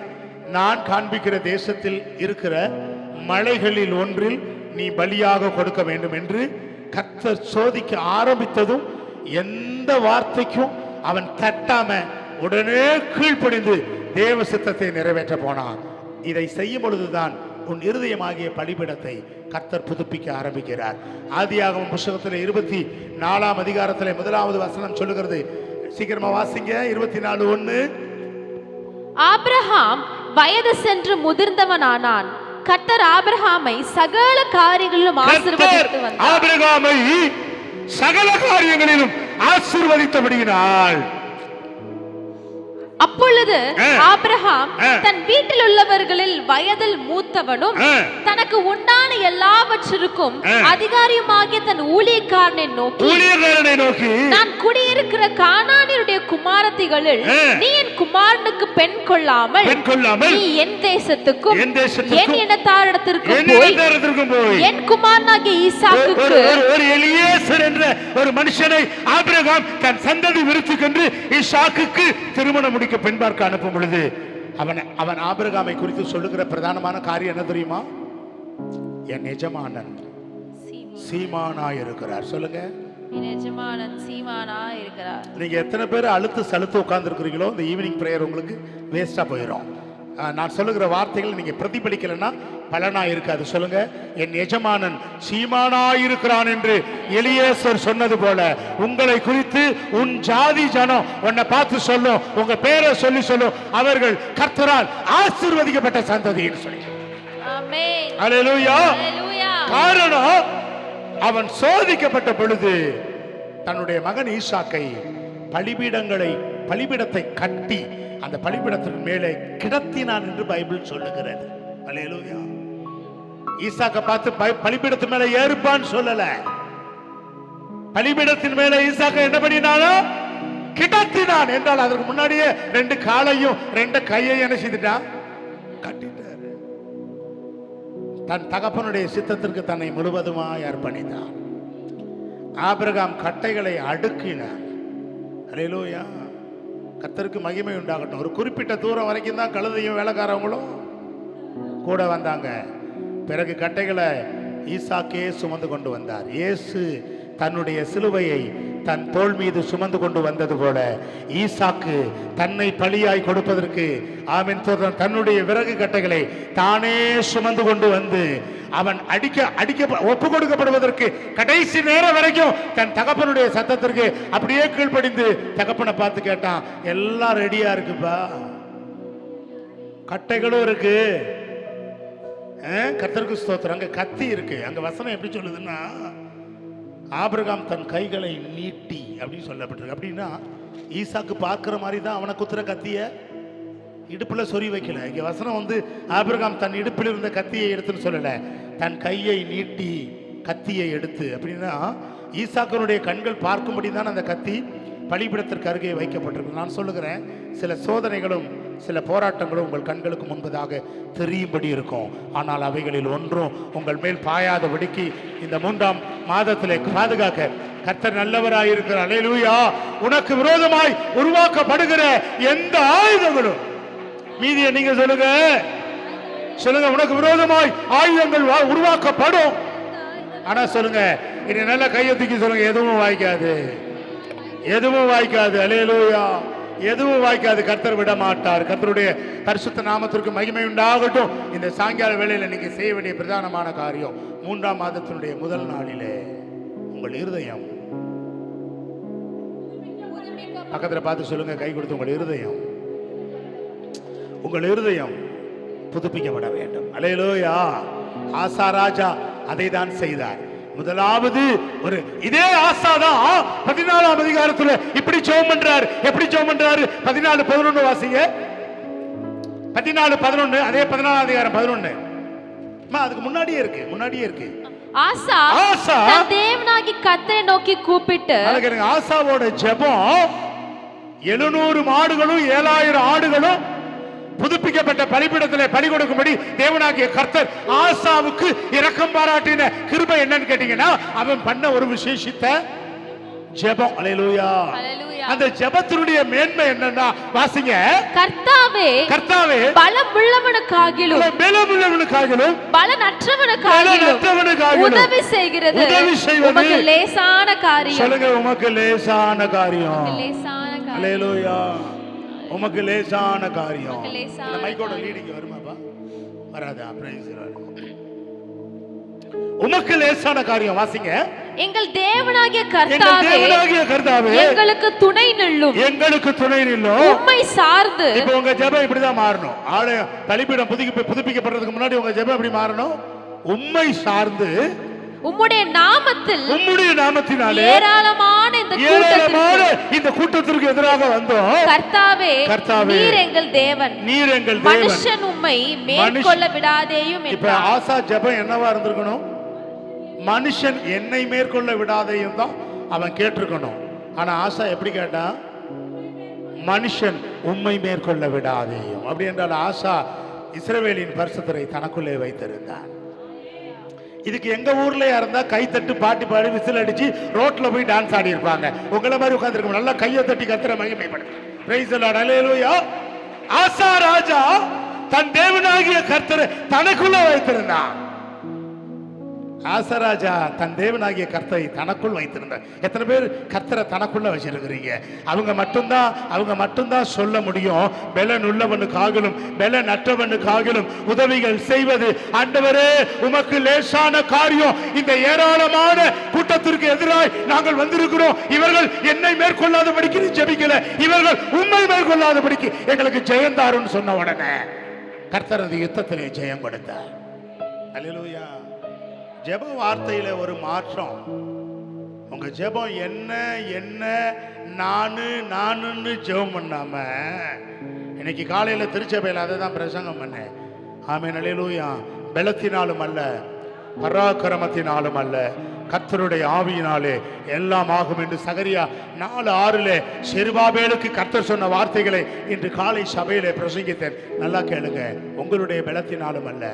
நான் காண்பிக்கிற தேசத்தில் இருக்கிற மலைகளில் ஒன்றில் நீ பலியாக கொடுக்க வேண்டும் என்று கர்த்தர் சோதிக்க ஆரம்பித்ததும் எந்த வார்த்தைக்கும் அவன் தட்டாம உடனே கீழ்ப்படிந்து தேவ சித்தத்தை நிறைவேற்ற போனான். இதை செய்யும் பொழுதுதான் உன் இருதயமாகிய பலிபீடத்தை கர்த்தர் புதுப்பிக்க ஆரம்பிக்கிறார். ஆதியாகமம் புத்தகத்தில் 24ஆம் அதிகாரத்தில் 1வது வசனம் சொல்லுகிறது. சீக்கிரமா வாசிங்க. 24:1. ஆபிரகாம் வயது சென்று முதிர்ந்தவனானான். கர்த்தர் ஆபிரகாமை சகல காரியங்களிலும் ஆசீர்வதித்து வந்தார். ஆபிரகாமை சகல காரியங்களிலும் ஆசீர்வதித்தபடியினால் அப்பொழுது ஆபிரகாம் தன் வீட்டில் உள்ளவர்களில் வயதில் மூத்தவனும் தனக்கு உண்டான எல்லாவற்றிற்கும் அதிகாரியுமாகிய தன் ஊழியக்காரனை நோக்கி நான் குடியிருக்கிற கானானியருடைய குமாரத்திகளில் நீ என் குமாரனுக்கு பெண் கொள்ளாமல் நீ என் தேசத்துக்கும் என் இனத்தாரிடத்திற்கும் போய் என் குமாரனாகிய ஈசாக்குக்கு ஒரு எலியேசர் என்ற ஒரு மனுஷனை ஆபிரகாம் தன் சந்ததி விருத்திக்கென்று ஈசாக்குக்கு திருமணம் பெண் பார்க்க அனுப்பும் பொழுது அவன் ஆபிரகாமை குறித்து சொல்லுகிற பிரதானமான காரியம் என்ன தெரியுமா? என் எஜமானன் சீமானா இருக்கிறார். சொல்லுங்க. நீங்க எத்தனை பேர் அழுத்து சலுத்து உட்கார்ந்து இருக்கிறீங்களோ இந்த ஈவினிங் பிரேயர் உங்களுக்கு வேஸ்டா போயிடும். நான் சொல்லுகிற வார்த்தைகள் நீங்க பிரதிபலிக்கலன்னா பலனா இருக்காது. சொல்லுங்க. என் எஜமானன் சீமானாயிருக்கிறான் என்று எலியேசர் சொன்னது போல உங்களை குறித்து உன் ஜாதி ஜனம் உன்னை பார்த்து சொல்லும், உங்க பேரை சொல்லி சொல்லும், அவர்கள் கர்த்தரால் ஆசீர்வதிக்கப்பட்ட சந்ததின்னு சொல்லி. ஆமென். அல்லேலூயா. காரணம் அவன் சோதிக்கப்பட்ட பொழுது தன்னுடைய மகன் ஈசாக்கை பலிபீடத்தை கட்டி அந்த பலிபீடத்தின் மேலே கிடத்தினான் என்று பைபிள் சொல்லுகிறது. அல்லேலூயா. ஈசாக்கை பார்த்து பலிபீடத்து மேல ஏறுப்பான்னு சொல்லல. பலிபீடத்தின் மேல ஈசாக்கை என்ன பண்ணினாலும் கிடத்தினான் என்றால் அதற்கு முன்னாடியே 2 காலையும் 2 கையையும் என்ன செய்துட்டான்? கட்டிட்டாரு. தன் தகப்பனுடைய சித்தத்திற்கு தன்னை முழுவதுமாய் அர்ப்பணித்தான். ஆபிரகாம் கட்டைகளை அடுக்கினான். அல்லேலூயா. கர்த்தருக்கு மகிமை உண்டாகட்டும். ஒரு குறிப்பிட்ட தூரம் வரைக்கும் தான் கழுதையும் வேலைக்காரவங்களும் கூட வந்தாங்க. பிறகு கட்டைகளை ஈசாக்கே சுமந்து கொண்டு வந்தார். இயேசு தன்னுடைய சிலுவையை தன் தோள் மீது சுமந்து கொண்டு வந்தது போல ஈசாக்கு தன்னை பலியாய் கொடுப்பதற்கு தன்னுடைய விறகு கட்டைகளை தானே சுமந்து கொண்டு வந்து அவன் அடிக்க ஒப்பு கொடுக்கப்படுவதற்கு கடைசி நேரம் வரைக்கும் தன் தகப்பனுடைய சத்தத்திற்கு அப்படியே கீழ்ப்படிந்து தகப்பனை பார்த்து கேட்டான். எல்லாம் ரெடியா இருக்குப்பா, கட்டைகளும் இருக்கு, கர்த்தருக்கு ஸ்தோத்திரம். அங்க கத்தி இருக்கு. அங்க வசனம் எப்படி சொல்லுதுன்னா, ஆபிரகாம் தன் கைகளை நீட்டி அப்படின்னு சொல்லப்பட்டிருக்கு. அப்படின்னா ஈசாக்கு பார்க்கிற மாதிரி தான் அவனை குத்துற கத்திய இடுப்புல சொறி வைக்கல. இங்க வசனம் ஆபிரகாம் தன் இடுப்பில் இருந்த கத்தியை எடுத்துன்னு சொல்லல, தன் கையை நீட்டி கத்தியை எடுத்து. அப்படின்னா ஈசாக்கனுடைய கண்கள் பார்க்கும்படி தான் அந்த கத்தி பலிபீடத்திற்கு அருகே வைக்கப்பட்டிருக்கு. நான் சொல்லுகிறேன், சில சோதனைகளும் சில போராட்டங்களும் உங்கள் கண்களுக்கு முன்பதாக தெரியும்படி இருக்கும். ஆனால் அவைகளில் ஒன்றும் உங்கள் மேல் பாயாதபடிக்கு இந்த 3ஆம் மாதத்திலே பாதுகாக்க கர்த்தர் நல்லவராயிருக்கிறார். அல்லேலூயா. உனக்கு விரோதமாய் உருவாக்கப்படுகிற எந்த ஆயுதங்களும், மீதியை நீங்க சொல்லுங்க. உனக்கு விரோதமாய் ஆயுதங்கள் உருவாக்கப்படும். ஆனா சொல்லுங்க, இனி நல்ல கையை தூக்கி சொல்லுங்க, எதுவும் வாய்க்காது, எதுவும் வாய்க்காது. அல்லேலூயா. எதுவும் வாய்க்காது. கர்த்தர் விட மாட்டார். கர்த்தருடைய பரிசுத்த நாமத்திற்கு மகிமை உண்டாகட்டும். இந்த சாயங்கால வேளையில நீங்க செய்ய வேண்டிய பிரதானமான காரியம், 3ஆம் மாதத்தினுடைய முதல் நாளிலே உங்கள் இருதயம், பக்கத்துல பார்த்து சொல்லுங்க, கை கொடுத்து, உங்கள் இருதயம் புதுப்பிக்கப்பட வேண்டும். அல்லேலூயா. ஆசா ராஜா அதை தான் செய்தார். முதலாவது ஒரு இதே ஆசாதான் 14ஆம் அதிகாரத்துல இப்படி ஜெபம் பண்றாரு. எப்படி ஜெபம் பண்றாரு? 14:11 வாசிங்க. 14:11, அதே 14ஆம் அதிகாரம் 11. அதுக்கு முன்னாடியே இருக்கு. ஆசா தன் தேவனாகிய கர்த்தரை நோக்கி கூப்பிட்டு, ஆசாவோட ஜெபம் 700 மாடுகளும் 7000 ஆடுகளும் புதுப்பிக்கப்பட்ட பலிபீடத்தில் பலி கொடுக்கும்படி தேவனாகிய கர்த்தர் ஆசாவுக்கு இரக்கம் பாராட்டின கிருபை என்னன்னு கேட்டீங்கன்னா, அவன் பண்ண ஒரு விசேஷித்த ஜெபம். அல்லேலூயா. அந்த ஜெபத்தினுடைய மேன்மை என்னன்னா, வாசிங்க. கர்த்தாவே பலமுள்ளவனுக்காகிலும் பலனற்றவனுக்காகிலும் உதவி செய்கிறது. உமக்கு லேசான காரியம். சொல்லுங்க, உமக்கு லேசான காரியம். அல்லேலூயா. உமக்கு லேசான காரியம். இந்த மைக்கோட லீடிங் வருமாப்பா? வராதா? Price the Lord. உமக்கு லேசான காரியம். வாசிங்க. எங்கள் தேவனாகிய கர்த்தாவே எங்களுக்கு துணை நில்லும். உம்மை சார்ந்து. இப்போ உங்க ஜெபம் இப்படிதான் மாறணும். ஆலயம் பலிபீடம் புதுப்பிக்கப்படுறதுக்கு முன்னாடி உங்க ஜெபம் எப்படி மாறணும்? உம்மை சார்ந்து, உம்முடைய நாமத்தினாலே ஏராளமான இந்த கூட்டத்திற்கு எதிராக வந்தோம். கர்த்தாவே நீர் எங்கள் தேவன். மனுஷன் உம்மை மேற்கொள்ள விடாதேயும். இப்ப ஆசா ஜெபம் என்னவா இருந்திருக்கணும்? மனுஷன் என்னை மேற்கொள்ள விடாதேயும் தான் அவன் கேட்டிருக்கணும். ஆனா ஆசா எப்படி கேட்டா? மனுஷன் உம்மை மேற்கொள்ள விடாதேயும். அப்படி என்றால் ஆசா இஸ்ரவேலின் பரிசுத்தரை தனக்குள்ளே வைத்திருந்தான். இதுக்கு எங்க ஊர்ல இருந்தா கை தட்டு பாட்டி பாடி விசில் அடிச்சு ரோட்ல போய் டான்ஸ் ஆடி இருப்பாங்க. உங்களை மாதிரி உட்கார்ந்திருக்க நல்லா கையை தட்டி கர்த்தரை மகிமைப்படுத்து. Price the lord. அல்லேலூயா. ஆசா ராஜா தன் தேவனாகிய கர்த்தரை தனக்குள்ள வைத்திருந்தான். ஆசராஜா தன் தேவனாகிய கர்த்தரை தனக்குள் வைத்திருந்தார். எத்தனை பேர் கர்த்தரை தனக்குள்ள வச்சிருக்கிறீங்க? அவங்க மட்டும்தான் சொல்ல முடியும், பெலன் உள்ளவனுக்காகலும் பெலன் அற்றவனுக்காகலும் உதவிகள் செய்வது. ஆண்டவரே, உமக்கு லேசான காரியம். இந்த ஏராளமான கூட்டத்திற்கு எதிராய் நாங்கள் வந்திருக்கிறோம். இவர்கள் என்னை மேற்கொள்ளாதபடிக்கு ஜெபிக்கல, இவர்கள் உண்மை மேற்கொள்ளாதபடிக்கு எங்களுக்கு ஜெயம் தாருன்னு சொன்ன உடனே கர்த்தர் அந்த யுத்தத்திலே ஜெயம் கொடுத்தார். அல்லேலூயா. ஜெப வார்த்தையில ஒரு மாற்றம். உங்க ஜெபம் என்ன நானுன்னு ஜெபம் பண்ணாம, இன்னைக்கு காலையில திருச்சபையில் அதை தான் பிரசங்கம் பண்ணேன். ஆமென். அல்லேலூயா. பலத்தினாலும் அல்ல, பராக்கிரமத்தினாலும் அல்ல, கர்த்தருடைய ஆவியினாலே எல்லாம் ஆகும் என்று சகரியா 4:6 செருபாபேலுக்கு கர்த்தர் சொன்ன வார்த்தைகளை இன்று காலை சபையிலே பிரசங்கித்தேன். நல்லா கேளுங்க. உங்களுடைய பலத்தினாலும் அல்ல,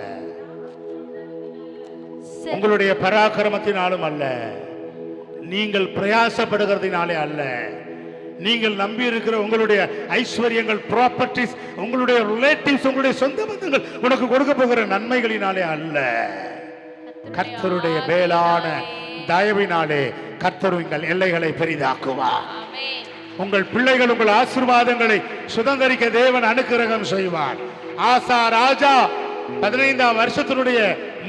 உங்களுடைய பராக்கிரமத்தினாலும் அல்ல, நீங்கள் பிரயாசப்படுகிறதுனாலே அல்ல, நீங்கள் நம்பி இருக்கிற உங்களுடைய ஐஸ்வர்யங்கள், ப்ராப்பர்ட்டிஸ், உங்களுடைய ரிலேட்டிவ்ஸ், உங்களுடைய சொந்த பந்தங்கள் உனக்கு கொடுக்க போகிற நன்மைகளினாலே அல்ல, கர்த்தருடைய மேலான தயவினாலே கர்த்தர் உங்கள் எல்லைகளை பெரிதாக்குவார். உங்கள் பிள்ளைகள் உங்கள் ஆசீர்வாதங்களை சுதந்திரிக்க தேவன் அனுக்கிரகம் செய்வார். ஆசா ராஜா 15ஆம் வருஷத்தினுடைய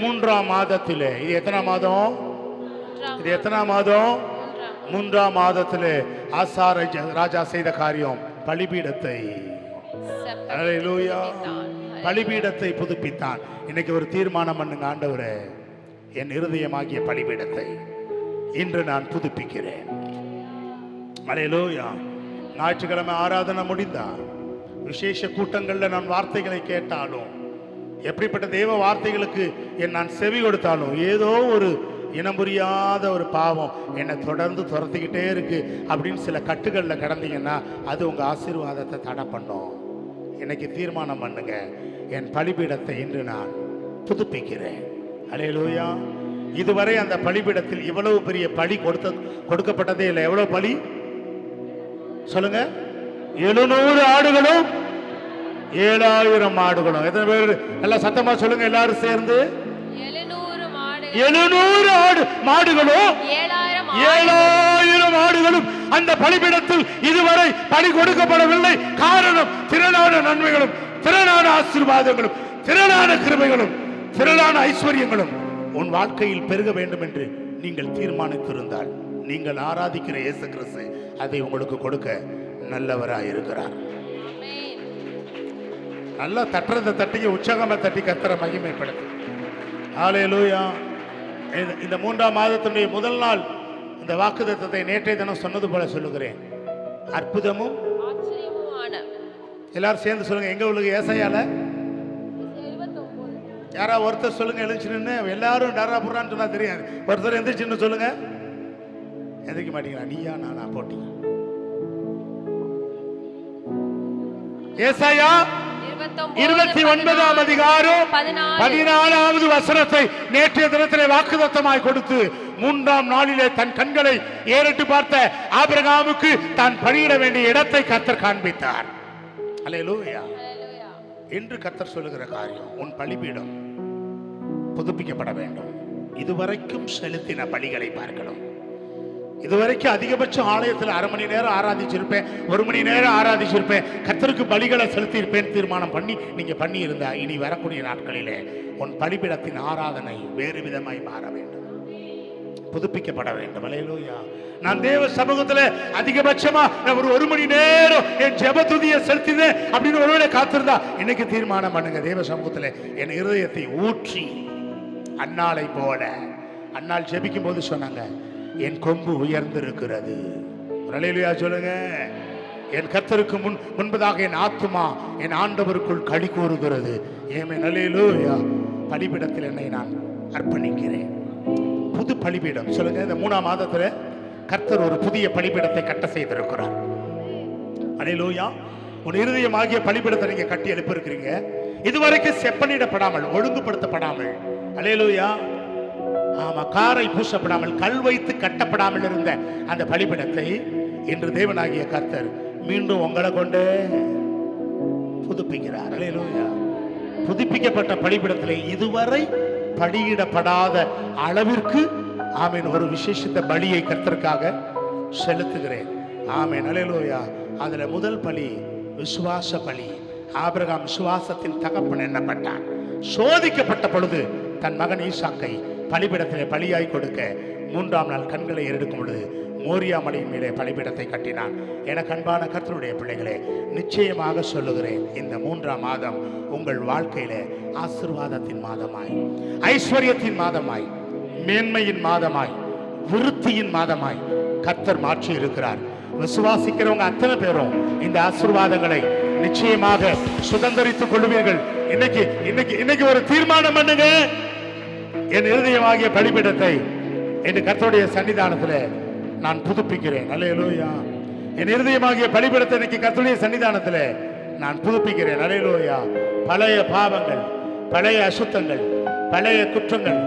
3ஆம் மாதத்திலே, இது எத்தனாம் மாதம்? 3ஆம் மாதத்திலே ஆசா ராஜா செய்த காரியம் பலிபீடத்தை, அல்லேலூயா, பலிபீடத்தை புதுப்பித்தான். இன்னைக்கு ஒரு தீர்மானம் பண்ணுங்க. ஆண்டவரே, என் இருதயமாகிய பலிபீடத்தை இன்று நான் புதுப்பிக்கிறேன். அல்லேலூயா. ஞாயிற்றுக்கிழமை ஆராதனை முடிந்தா, விசேஷ கூட்டங்கள்ல நான் வார்த்தைகளை கேட்டாலும், எப்படிப்பட்ட தேவ வார்த்தைகளுக்கு நான் செவி கொடுத்தாலும், ஏதோ ஒரு இனம் புரியாத ஒரு பாவம் என்னை தொடர்ந்து துரத்திக்கிட்டே இருக்கு அப்படின்னு சில கட்டுகளில் கிடந்தீங்கன்னா அது உங்க ஆசீர்வாதத்தை தடை பண்ணும். இன்னைக்கு தீர்மானம் பண்ணுங்க, என் பலிபீடத்தை இன்று நான் புதுப்பிக்கிறேன். அல்லேலூயா. இதுவரை அந்த பலிபீடத்தில் இவ்வளவு பெரிய பலி கொடுக்கப்பட்டதே இல்லை. எவ்வளவு பலி சொல்லுங்க? 700 ஆடுகளும் 7000 மாடுகளும். எத்தனை பேர் நல்லா சத்தமா சொல்லுங்க எல்லாரும் சேர்ந்து? 700 மாடுகளும் 7000 ஆடுகளும் அந்த பலிபீடத்தில் இதுவரை பலி கொடுக்கப்படவில்லை. காரணம் திரளான நன்மைகளும் திரளான ஆசீர்வாதங்களும் திரளான கிருபைகளும் திரளான ஐஸ்வர்யங்களும் உன் வாழ்க்கையில் பெருக வேண்டும் என்று நீங்கள் தீர்மானித்திருந்தால் நீங்கள் ஆராதிக்கிற இயேசு கிறிஸ்து அதை உங்களுக்கு கொடுக்க நல்லவராய் இருக்கிறார். நல்லா தட்டுறத தட்டிங்க, உற்சாகமா தட்டி கர்த்தரை மகிமைப்படுத்து. ஹல்லேலூயா. இந்த 3ஆம் மாதத்தினுடைய முதல் நாள் இந்த வாக்குத்தத்தத்தை நேற்றைய தினம் சொன்னது போல சொல்லுகிறேன். அற்புதமும் எல்லாரும் சேர்ந்து சொல்லுங்க. எங்க உள்ளது? ஏசாயால யாரா ஒருத்தர் சொல்லுங்க. எழுந்துச்சு நின்று எல்லாரும் டரா புறான்னு சொன்னா தெரியாது. ஒருத்தர் எந்திரிச்சுன்னு சொல்லுங்க. எந்திரிக்க மாட்டீங்களா? நீயா நானா போட்டி? ஏசாயா 29ஆம் அதிகாரம் 14வது வசனத்தை நேற்றைய தினத்திலே வாக்குத்தத்தமாய் கொடுத்து 3ஆம் நாளிலே தன் கண்களை ஏறிட்டு பார்த்த ஆபிரகாமுக்கு தான் பணியிட வேண்டிய இடத்தை கர்த்தர் காண்பித்தார். அல்லேலூயா. என்று கர்த்தர் சொல்லுகிற காரியம், உன் பலிபீடம் புதுப்பிக்கப்பட வேண்டும். இதுவரைக்கும் செலுத்தின பலிகளை பார்க்கணும். இதுவரைக்கும் அதிகபட்சம் ஆலயத்தில் அரை மணி நேரம் ஆராதிச்சிருப்பேன், 1 மணி நேரம் ஆராதிச்சிருப்பேன், கர்த்தருக்கு பலிகளை செலுத்தியிருப்பேன் தீர்மானம் பண்ணி நீங்க பண்ணி இருந்தா இனி வரக்கூடிய நாட்களிலே உன் பலிபீடத்தின் ஆராதனை வேறு விதமாய் மாற வேண்டும், புதுப்பிக்கப்பட வேண்டும். அல்லேலூயா. நான் தேவ சமூகத்துல அதிகபட்சமா ஒரு 1 மணி நேரம் என் ஜெப துதியை செலுத்தினேன் அப்படின்னு ஒருவேளை காத்திருந்தா இன்னைக்கு தீர்மானம் பண்ணுங்க. தேவ சமூகத்துல என் இருதயத்தை ஊற்றி அன்னாளை போல, அன்னாள் ஜெபிக்கும் போது சொன்னாங்க, என் கொம்பு உயர்ந்திருக்கிறது. அல்லேலூயா சொல்லுங்க. என் கர்த்தருக்கு முன்பதாக என் ஆத்துமா என் ஆண்டவருக்குள் களி கூறுகிறது. ஆமென். அல்லேலூயா. பலிபீடத்தில் என்னை நான் அர்ப்பணிக்கிறேன். புது பலிபீடம் சொல்லுங்க. இந்த 3ஆம் மாதத்துல கர்த்தர் ஒரு புதிய பலிபீடத்தை கட்ட செய்திருக்கிறார். அல்லேலூயா. உன் இருதயமாகிய பலிபீடத்தை நீங்க கட்டி எழுப்பியிருக்கிறீங்க. இதுவரைக்கும் செப்பனிடப்படாமல், ஒழுங்குபடுத்தப்படாமல், அல்லேலூயா, ஆமா, காரை பூசப்படாமல், கல் வைத்து கட்டப்படாமல் இருந்த அந்த பலிபீடத்தை இன்று தேவனாகிய கர்த்தர் மீண்டும் உங்களை கொண்டு புதுப்பிக்கிறார். அல்லேலூயா. புதுப்பிக்கப்பட்ட பலிபீடத்திலே இதுவரை பலியிடப்படாத அளவிற்கு ஆமென் ஒரு விசேஷித்த பலியை கர்த்தருக்காக செலுத்துகிறேன். ஆமென். அல்லேலூயா. அதுல முதல் பலி விசுவாச பலி. ஆபிரகாம் விசுவாசத்தின் தகப்பன் எண்ணப்பட்டான். சோதிக்கப்பட்ட பொழுது தன் மகன் ஈசாக்கை பலிபீடத்திலே பலியாய் கொடுக்க 3ஆம் நாள் கண்களை எடுக்கும் பொழுது மோரியா மலையின் மேலே பலிபீடத்தை கட்டினான். எனக்கு அன்பான கர்த்தருடைய பிள்ளைகளே, நிச்சயமாக சொல்லுகிறேன், இந்த 3ஆம் மாதம் உங்கள் வாழ்க்கையிலே ஆசீர்வாதத்தின் மாதமாய், ஐஸ்வர்யத்தின் மாதமாய், மேன்மையின் மாதமாய், விருத்தியின் மாதமாய் கர்த்தர் மாற்றி இருக்கிறார். விசுவாசிக்கிறவங்க அத்தனை பேரும் இந்த ஆசீர்வாதங்களை நிச்சயமாக சுதந்திரித்துக் கொள்வீர்கள். இன்னைக்கு ஒரு தீர்மானம் பண்ணுங்க. என் இருதயமாகிய பலிபீடத்தை என் கர்த்தருடைய சன்னிதானத்தில் நான் புதுப்பிக்கிறேன். அல்லேலூயா. என் இருதயமாகிய பலிபீடத்தை இன்னைக்கு கர்த்தருடைய சன்னிதானத்தில் நான் புதுப்பிக்கிறேன். அல்லேலூயா. பழைய பாவங்கள், பழைய அசுத்தங்கள், பழைய குற்றங்கள்,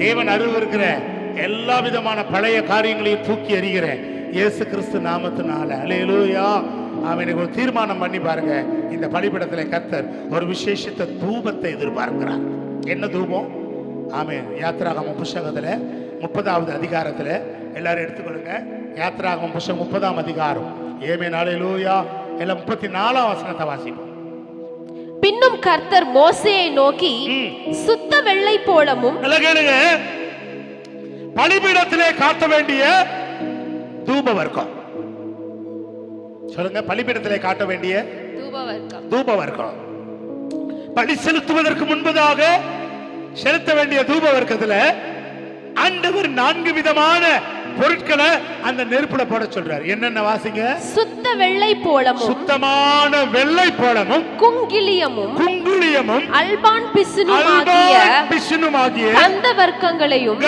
தேவன் அருவருக்கிற எல்லா விதமான பழைய காரியங்களையும் தூக்கி எறிகிறேன் இயேசு கிறிஸ்து நாமத்தினால. அல்லேலூயா. அவனுக்கு ஒரு தீர்மானம் பண்ணி பாருங்க. இந்த பலிபீடத்தில் கர்த்தர் ஒரு விசேஷித்த தூபத்தை எதிர்பார்க்கிறார். என்ன தூபம்? ஆமென். யாத்திராகமம் புஸ்தகத்துல 30வது அதிகாரத்துல எல்லாரும் எடுத்துக்கொள்ளுங்க. யாத்திராகமம் புஸ்தகம் 30ஆம் அதிகாரம். ஆமென். அல்லேலூயா. எல்லாம் 34ஆம் வசனத்தை வாசிப்போம். பின்னும் கர்த்தர் மோசேயை நோக்கி, சுத்த வெள்ளை போலமும், பலிபீடத்திலே காட்ட வேண்டிய தூப வர்க்கம் சொல்லுங்க. பலிபீடத்திலே காட்ட வேண்டிய தூப வர்க்கம், பலி செலுத்துவதற்கு முன்பதாக செலுத்த வேண்டிய தூப வர்க்கத்துல ஆண்டவர் 4 விதமான பொருட்களை அந்த நெருப்புல போட சொல்றார். என்னென்ன வாசிங்க? சுத்த வெள்ளை போலமும், சுத்தமான வெள்ளை போலமும், குங்குளியமும், அல்பான் பிசுனுமாகிய கந்த வர்க்கங்களையும்,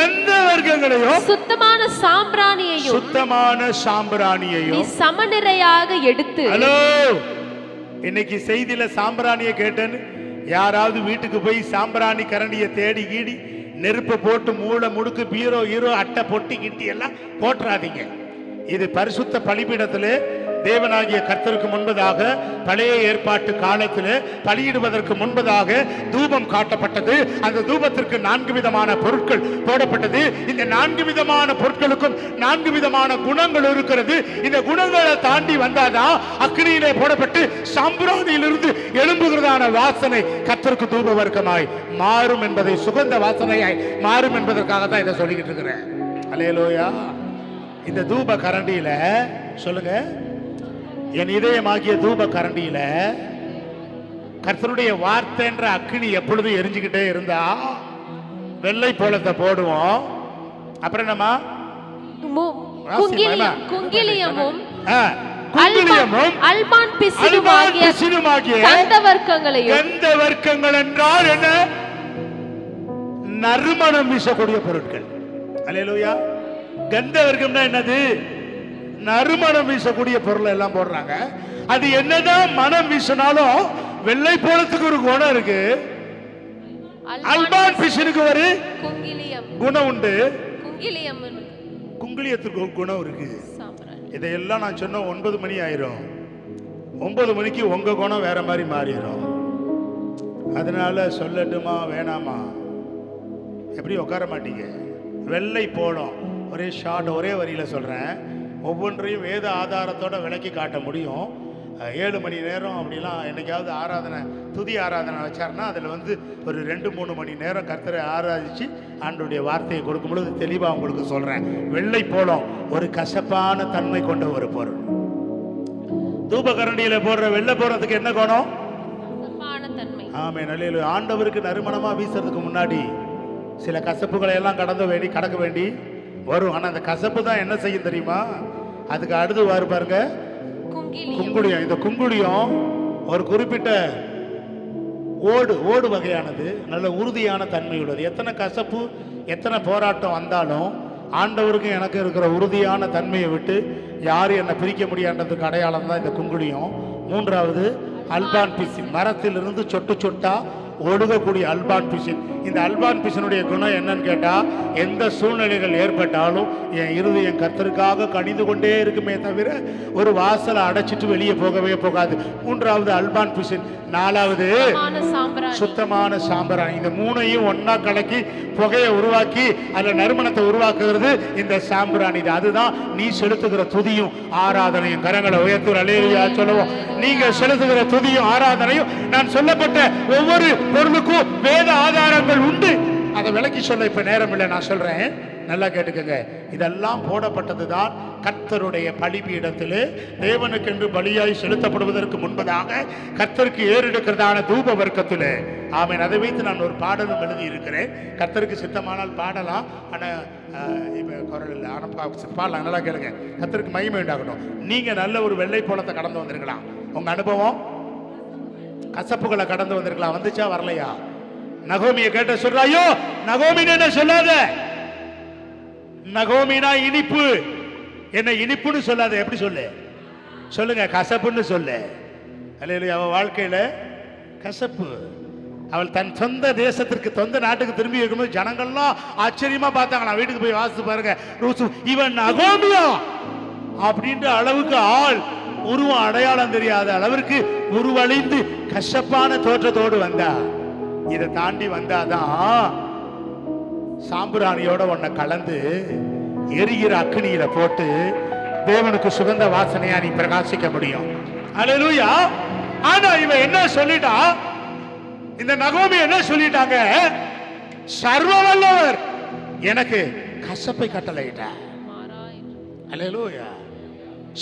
சுத்தமான சாம்பிராணியையும் நீ சமநிலையாக எடுத்து. ஹலோ, இன்னைக்கு செய்தியில சாம்பிராணியை கேட்டேன்னு யாராவது வீட்டுக்கு போய் சாம்பிராணி கரண்டியை தேடி கீடி நெருப்பை போட்டு மூளை முடுக்கு பீரோ அட்டை பொட்டி கிட்டி எல்லாம் போட்டுறாதீங்க. இது பரிசுத்த பலிபீடத்திலே தேவனாகிய கர்த்தருக்கு முன்பதாக பழைய ஏற்பாட்டு காலத்தில் பலியிடுவதற்கு முன்பதாக தூபம் காட்டப்பட்டது. அந்த தூபத்திற்கு 4 விதமான பொருட்கள் போடப்பட்டது. இந்த 4 விதமான பொருட்களுக்கும் 4 விதமான குணங்கள் இருக்கிறது. இந்த குணங்களை தாண்டி வந்தாதான் அக்னியிலே போடப்பட்டு சாம்பிராணியிலிருந்து எழும்புகிறதான வாசனை கர்த்தருக்கு தூப வர்க்கமாய் மாறும் என்பதை, சுகந்த வாசனையாய் மாறும் என்பதற்காக தான் இதை சொல்லிக்கிட்டு இருக்கிறேன். அல்லேலூயா. இந்த தூப கரண்டியில சொல்லுங்க, என் இதயமாகிய தூப கரண்டியில கர்த்தருடைய வார்த்தைன்ற அக்கினி எப்பொழுதும் எரிஞ்சுக்கிட்டே இருந்தா வெள்ளை போலத்தை போடுவோம். அப்புறம் என்னமா? குங்கிலியமும் அல்பான் பிசினுமாகிய கந்தவர்க்கங்கள் என்றால் என்ன? நறுமணம் வீசக்கூடிய பொருட்கள். அல்லேலூயா. கந்தவர்க்கம்னா என்னது? நறுமணம் வீசக்கூடிய பொருள் எல்லாம் போடுறாங்க. அது என்னதான் மனம் வீசினாலும் வெள்ளை போலத்துக்கு ஒரு குணம் இருக்கு. அல்பான் பிசினுக்கு ஒரு குணம் உண்டு. குங்கிலியத்துக்கு ஒரு குணம் இருக்கு. இதையெல்லாம் நான் சொன்ன 9 மணி ஆயிரும். 9 மணிக்கு உங்க குணம் வேற மாதிரி மாறிடும். அதனால சொல்லட்டுமா வேணாமா? எப்படி உட்கார மாட்டீங்க? வெள்ளை போலும் ஒரே ஷார்ட், ஒரே வரியில சொல்றேன். ஒவ்வொன்றையும் வேத ஆதாரத்தோட விளக்கி காட்ட முடியும். 7 மணி நேரம் அப்படிலாம் என்னைக்காவது ஆராதனை, துதி ஆராதனை வச்சாருன்னா அதில் வந்து ஒரு 2-3 மணி நேரம் கர்த்தரை ஆராதிச்சு ஆண்டவருடைய வார்த்தையை கொடுக்கும் பொழுது தெளிவாக உங்களுக்கு சொல்றேன். வெள்ளை போலம் ஒரு கசப்பான தன்மை கொண்ட ஒரு பொருள். தூபகரண்டியில போடுற வெள்ளை போடுறதுக்கு என்ன குணம்? ஆமென். அல்லேலூயா. ஆண்டவருக்கு நறுமணமா வீசுறதுக்கு முன்னாடி சில கசப்புகளை எல்லாம் கடக்க வேண்டி வரும். ஆனா அந்த கசப்பு தான் என்ன செய்யும் தெரியுமா? அதுக்கு அடுத்து பாருங்க, குங்குளியம். இந்த குங்குளியம் ஒரு குறிப்பிட்ட ஓடு வகையானது, நல்ல உறுதியான தன்மை உள்ளது. எத்தனை கசப்பு, எத்தனை போராட்டம் வந்தாலும் ஆண்டவருக்கும் எனக்கு இருக்கிற உறுதியான தன்மையை விட்டு யாரும் என்னை பிரிக்க முடியாததுக்கு அடையாளம் தான் இந்த குங்குளியம். 3வது அல்பான் பிசின், மரத்திலிருந்து சொட்டு சொட்டா ஒழுகக்கூடிய அல்பான் பிசின். இந்த அல்பான் பிசினுடைய குணம் என்னன்னு கேட்டா, எந்த சூழ்நிலைகள் ஏற்பட்டாலும் என் இருதயம் கர்த்தருக்காக கனிந்து கொண்டே இருக்குமே தவிர ஒரு வாசலை அடைச்சிட்டு வெளியே போகவே போகாது. 3வது அல்பான் பிசின். 4வது சுத்தமான சாம்பிராணி. இந்த 3ஐயும் ஒன்னா கலக்கி புகையை உருவாக்கி அதுல நறுமணத்தை உருவாக்குறது இந்த சாம்பிராணி. அதுதான் நீ செலுத்துகிற துதியும் ஆராதனையும். கரங்களை உயர்த்துற அல்லேலூயா சொல்லுவோம். நீங்க செலுத்துகிற துதியும் ஆராதனையும், நான் சொல்லப்பட்ட ஒவ்வொரு பொருளுக்கும் வேத ஆதாரங்கள் உண்டு. அதை விளக்கி சொல்ல இப்ப நேரம் இல்லை, நான் சொல்றேன், நல்லா கேட்டுக்கங்க. இதெல்லாம் போடப்பட்டதுதான் கர்த்தருடைய பலிபீடத்திலே தேவனுக்கென்று பலியாய் செலுத்தப்படுவதற்கு முன்பதாக கர்த்தருக்கு ஏறெடுக்கிறதான தூப வர்க்கத்திலே. ஆமென். அதை வைத்து நான் ஒரு பாடலும் எழுதி இருக்கிறேன். கர்த்தருக்கு சித்தமானால் பாடலாம், ஆனா இப்ப குரல் இல்லை, ஆனா பாடலாம். நல்லா கேளுங்க. கர்த்தருக்கு மகிமை உண்டாகட்டும். நீங்க நல்ல ஒரு வெள்ளை போலத்தை கடந்து வந்திருக்கலாம். உங்க அனுபவம் கசப்புகளை கடந்து வந்திருக்கலாம். வந்துச்சா வரலையா? நகோமியை கேட்ட சொல்றாயோ, நகோமின்னு என்ன சொல்லாத, நகோமினா இனிப்பு, என்ன இனிப்புன்னு சொல்லாத. எப்படி சொல்லுங்க, கசப்புன்னு சொல்லு. அல்லேலூயா. அவள் வாழ்க்கையில கசப்பு. அவள் தன் சொந்த தேசத்திற்கு, சொந்த நாட்டுக்கு திரும்பி இருக்கும்போது ஜனங்கள்லாம் ஆச்சரியமா பார்த்தாங்க. நான் வீட்டுக்கு போய் வாசித்து பாருங்க, இவன் நகோமியா அப்படின்ற அளவுக்கு ஆள் உருவம் அடையாளம் தெரியாத அளவிற்கு உருவழிந்து கசப்பான தோற்றத்தோடு வந்தா. இதை தாண்டி வந்தாதான் சாம்பிராணியோட உன்னை கலந்து எரிகிற அக்னியில போட்டு தேவனுக்கு சுகந்த வாசனையா நீ பிரகாசிக்க முடியும். அல்லேலூயா. ஆனா இவன் என்ன சொல்லிட்டா, இந்த நகோமி என்ன சொல்லிட்டாங்க, சர்வ வல்லவர் எனக்கு கசப்பை கட்டளையிட்டார். அல்லேலூயா.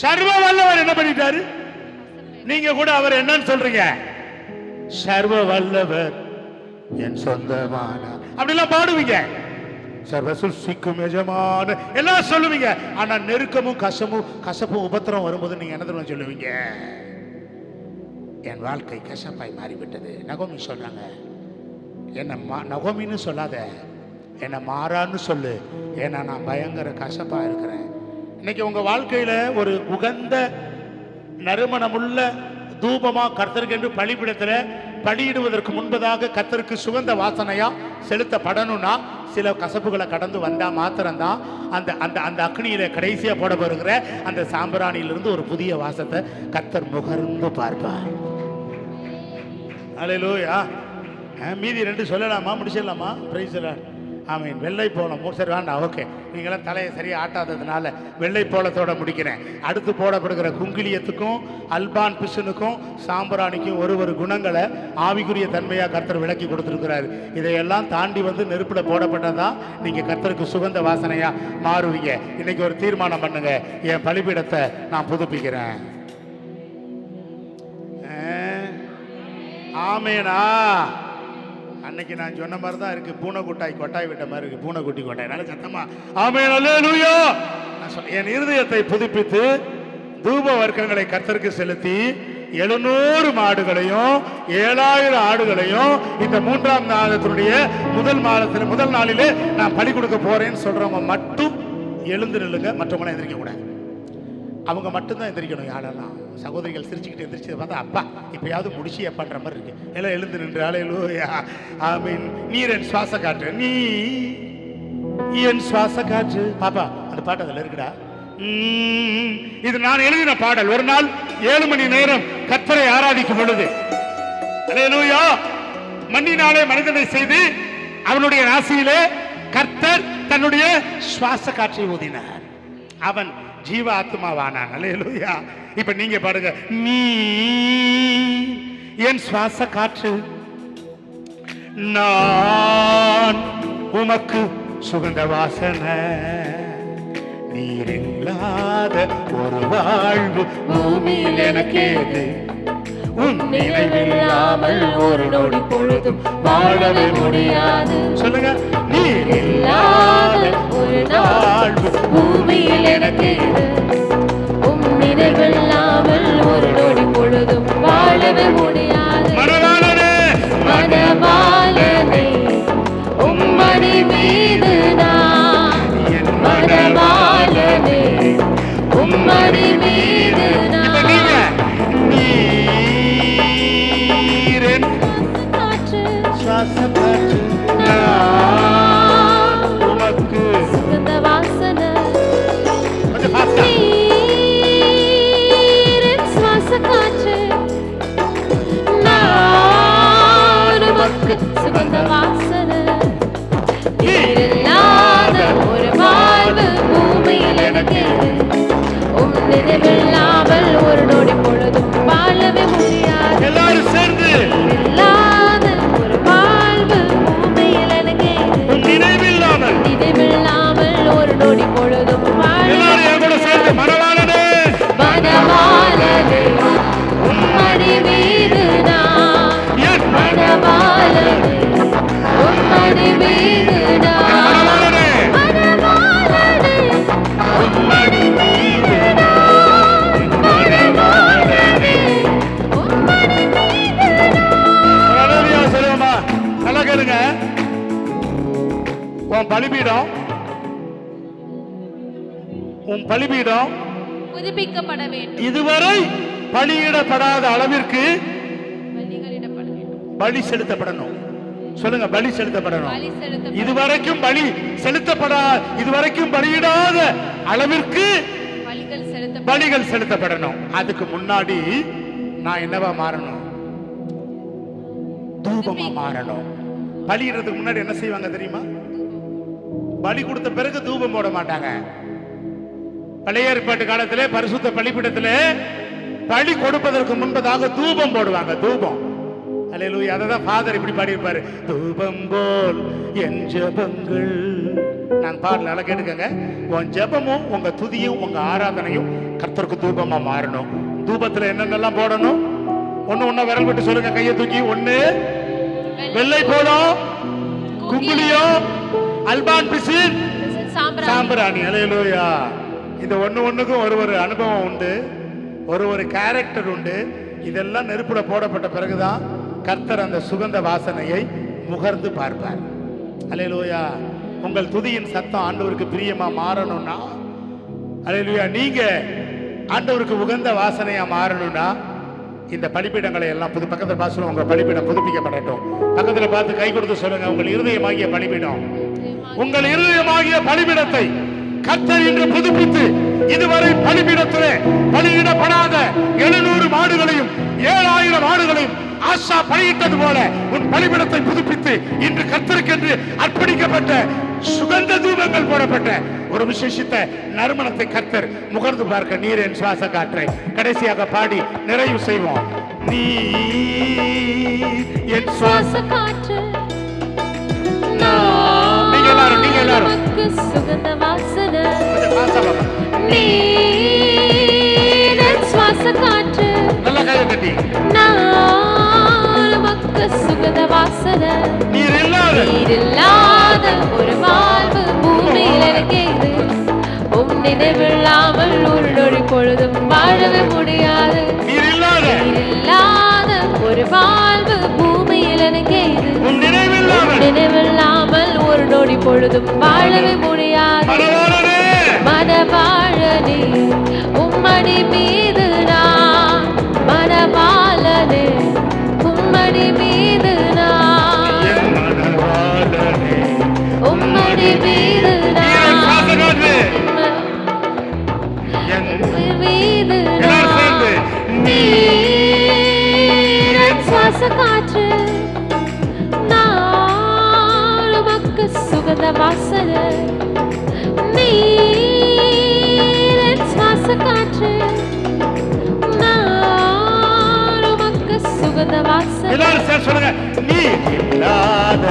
சர்வ வல்லவர் என்ன பண்ணிட்டாரு? நீங்க கூட அவர் என்னன்னு சொல்றீங்க, சர்வ வல்லவர் என் சொந்தமான அப்படிலாம் பாடுவீங்க. சர்வ சுசிக்கும் எஜமான எல்லாம் சொல்லுவீங்க. ஆனா நெருக்கமும் கசப்பும் உபத்திரம் வரும்போது நீங்க என்ன சொல்லுவீங்க? என் வாழ்க்கை கசப்பாய் மாறிவிட்டது. நகோமி சொல்றாங்க, என்ன நகோமின்னு சொல்லாத, என்ன மாறான்னு சொல்லு, ஏன்னா நான் பயங்கர கசப்பா இருக்கிறேன். இன்னைக்கு உங்க வாழ்க்கையில ஒரு உகந்த நறுமணமுள்ள தூபமா கர்த்தருக்கு என்று பலிபீடத்துல பலியிடுவதற்கு முன்பதாக கர்த்தருக்கு சுகந்த வாசனையா செலுத்தப்படணும்னா சில கசப்புகளை கடந்து வந்தா மாத்திரம்தான் அந்த அந்த அந்த அக்னியில கடைசியா போடப்படுகிற அந்த சாம்பிராணியிலிருந்து ஒரு புதிய வாசத்தை கர்த்தர் முகர்ந்து பார்ப்பார். அல்லேலூயா. மீதி 2 சொல்லலாமா, முடிச்சிடலாமா? Price the Lord. ஆமீன். வெள்ளை போலம். சரி வேண்டாம், ஓகே. நீங்களாம் தலையை சரியாக ஆட்டாததுனால வெள்ளை போலத்தோட முடிக்கிறேன். அடுத்து போடப்படுகிற குங்கிலியத்துக்கும் அல்பான் பிசுனுக்கும் சாம்பிராணிக்கும் ஒரு குணங்களை ஆவிக்குரிய தன்மையாக கர்த்தர் விளக்கி கொடுத்துருக்கிறாரு. இதையெல்லாம் தாண்டி வந்து நெருப்பில் போடப்பட்டதான் நீங்கள் கர்த்தருக்கு சுகந்த வாசனையாக மாறுவீங்க. இன்னைக்கு ஒரு தீர்மானம் பண்ணுங்க, என் பலிபீடத்தை நான் புதுப்பிக்கிறேன். ஆமேனா? அன்னைக்கு நான் சொன்ன மாதிரி தான் இருக்கு. கொட்டாய் விட்ட மாதிரி இருக்கு. பூனைக்குட்டி கொட்டாய். நல்ல சத்தமா ஆமென் அல்லேலூயா. நான் சொல்ல, என் இருதயத்தை புதுப்பித்து தூப வர்க்கங்களை கர்த்தருக்கு செலுத்தி 700 மாடுகளையும் 7000 ஆடுகளையும் இந்த 3ஆம் மாதத்தினுடைய முதல் நாளிலே நான் பலி கொடுக்க போறேன்னு சொல்றவங்க மட்டும் எழுந்து நில்லுங்க. மற்றவங்களாம் எந்திரிக்க கூடாது. அவங்க மட்டும்தான் எந்திரிக்கணும். யாரெல்லாம் சகோதரிகள் சிரிச்சுக்கிட்டு எந்திரிச்சதை பார்த்தா அப்பா இப்பயாவது முடிச்சு பண்ற மாதிரி இருக்கு. எல்லாம் எழுந்து நின்று அல்லேலூயா ஆமென். நீர் என் சுவாச காற்று, நீ என் சுவாச காற்று. பாப்பா அந்த பாட்டு அதுல இருக்குடா. இது நான் எழுதின பாடல். ஒரு நாள் 7 மணி நேரம் கர்த்தரை ஆராதிக்கும் பொழுது அல்லேலூயா மண்ணினாலே மனிதனை செய்து அவனுடைய ராசியிலே கர்த்தர் தன்னுடைய சுவாச காற்றை ஊதினார். அவன் ஜீவ ஆத்மாவானான். அல்லேலூயா. இப்ப நீங்க பாருங்க, நீ என் சுவாச காற்று, நான் உமக்கு சுகந்த வாசனை, நீர் இல்லாத ஒரு வாழ்வு பூமியில் எனக்கேது, உன் நினைவில்லாமல் ஒரு நொடி பொழுதும் வாழவே முடியாது. சொல்லுங்க, நீர் இல்லாத ஒரு வாழ்வு பூமியில் எனக்கேது, உன் நினைவில்லாமல் ஒரு நொடி பொழுதும் வாழவே முடியாது. மனவாளனே மனவாளனே உம்மடி மீது நான், மனவாளனே உம்மடி மீது நான். உமக்கு சுகந்த வாசனை, சுவாச காற்று, நான் உமக்கு சுகந்த வாசனை, நீர் இல்லாத ஒரு வாழ்வு பூமியில் எனக்கு, உம் நினைவில்லாமல் ஒரு நொடி பொழுதும் வாழவே முடியாது. எல்லாரும் சேர்ந்து இல்லாத ஒரு வாழ்வு பூமியில் எனக்கு, நினைவில்லாமல் ஒரு நொடி பொழுதும் வாழவே சேர்ந்து. மனவாளனே மனவாளனே உம்மடி மீது நான், மனவாளனே உம்மடி மீது நான், மனவாளனே உம்மடி மீது நான், மனவாளனே உம்மடி மீது நான். அல்லேலூயா சொல்லுமா. நல்லா கேளுங்க. உன் பலிபீடம் புதுப்பிக்கப்பட வேண்டும். இதுவரை பலியிடப்படாத அளவிற்கு பலி செலுத்தப்படணும். சொல்லுங்க, பலி செலுத்தப்படணும். இதுவரைக்கும் பலியிடாத அளவிற்கு பலிகள் செலுத்தப்படணும். அதுக்கு முன்னாடி நான் என்னவா மாறணும்? தூபமா மாறணும். பலியிடுறதுக்கு முன்னாடி என்ன செய்வாங்க தெரியுமா? பலி கொடுத்த பிறகு தூபம் போட மாட்டாங்க. பழைய ஏற்பாட்டு காலத்திலே பரிசுத்த பலிபீடத்திலே பலி கொடுப்பதற்கு முன்பதாக தூபம் போடுவாங்க. தூபம். அல்லேலூயா. அததான் ஃபாதர் இப்படி பாடியிருப்பாரு, தூபம் போல் என் ஜெபங்கள். நான் பாடல கேட்டுக்கங்க. உன் ஜெபமும் உங்க துதியும் உங்க ஆராதனையும் கர்த்தருக்கு தூபமா மாறணும். தூபத்துல என்னென்னலாம் போடணும்? ஒண்ணு விரல் விட்டு சொல்லுங்க, கையை தூக்கி. ஒண்ணு வெள்ளை போலம், குங்குலியம், அல்பான் பிசின், சாம்பிராணி. அல்லேலூயா. இந்த ஒண்ணுக்கும் ஒரு அனுபவம் உண்டு, ஒரு கேரக்டர் உண்டு. இதெல்லாம் நெருப்புல போடப்பட்ட பிறகுதான் கர்த்தர் அந்த சுகந்த வாசனையை முகர்ந்து பார்ப்பார். அல்லேலூயா. உங்கள் துதியின் சத்தம் ஆண்டவருக்கு பிரியமா மாறணும்னா, அல்லேலூயா, நீங்க ஆண்டவருக்கு உகந்த வாசனையா மாறணும்னா இந்த பலிபீடங்களை எல்லாம் பக்கத்துல பார்த்து உங்க பலிபீடம் புதுப்பிக்கப்படட்டும். பக்கத்துல பார்த்து கை கொடுத்து சொல்லுங்க, உங்கள் இருதயமாகிய பலிபீடம் உங்கள் இருதயமாகிய பலிபீடத்தை கர்த்தர் இன்று புதுப்பித்து இதுவரை பலிபீடத்திலே பலியிடப்படாத 700 மாடுகளையும் 7000 ஆடுகளையும் ஆசா பலியிட்டது போல உன் பலிபீடத்தை புதுப்பித்து இன்று கர்த்தருக்கென்று அர்ப்பணிக்கப்பட்ட சுகந்த தூபங்கள் போடப்பட்ட ஒரு விசேஷித்த நறுமணத்தை கர்த்தர் முகர்ந்து பார்க்க நீர் என் சுவாச காற்றை கடைசியாக பாடி நிறைவு செய்வோம். நீ என் சுவாச காற்று நீங்க எல்லாரும் சுகந்த வாசனை நீர் என் சுவாச காற்று நல்ல கையை கட்டி நமக்கு சுகந்த வாசனை நீர் இல்லாத ஒரு வாழ்வு பூமியில் எனக்கு இது நினைவில்லாமல் ஒரு நொடி பொழுதும் வாழவே முடியாது. நீர் இல்லாத ஒரு வாழ்வு பூமியில் எனக்கு இது நினைவில்லாமல் ஒரு நொடி பொழுதும் வாழவே முடியாது. மனவாழனே உம்மடி மீது நான் மனவாளனே உம்மடி மீது நான் உம்மடி மீது நான் மீது நீர் சுவாச காற்று நான் உமக்கு சுகந்த வாசனை நீர் சுவாச காற்று நான் உமக்கு சுகந்த வாசனை. எல்லாரும் சொல்லுங்க. நீ இல்லாத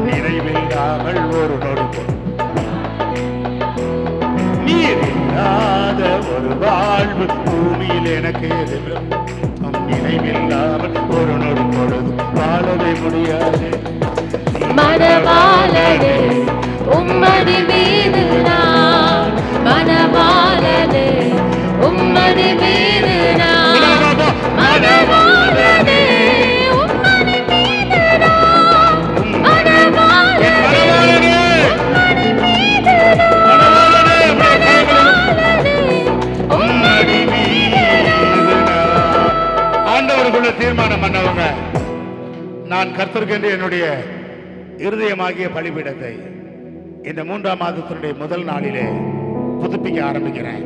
நிறைவில்லாமல் ஒரு நொடி நீர் இல்லாத ஒரு வாழ்வு பூமியில் எனக்கு நினைவில்லாமல் ஒரு நொடி பொழுது வாழவே முடியாது. மனவாளனே உம்மடி மீது நான் மனவாளனே உம்மடி மீது நான் மனவாளனே உம்மடி மீது நான் மனவாளனே உம்மடி மீது ஆண்டவருக்குள்ள தீர்மானம் பண்ணவங்க, நான் கர்த்தருக்கு என்னுடைய இருதயமாகிய பலிபீடத்தை இந்த 3ஆம் மாதத்தினுடைய முதல் நாளிலே புதுப்பிக்க ஆரம்பிக்கிறேன்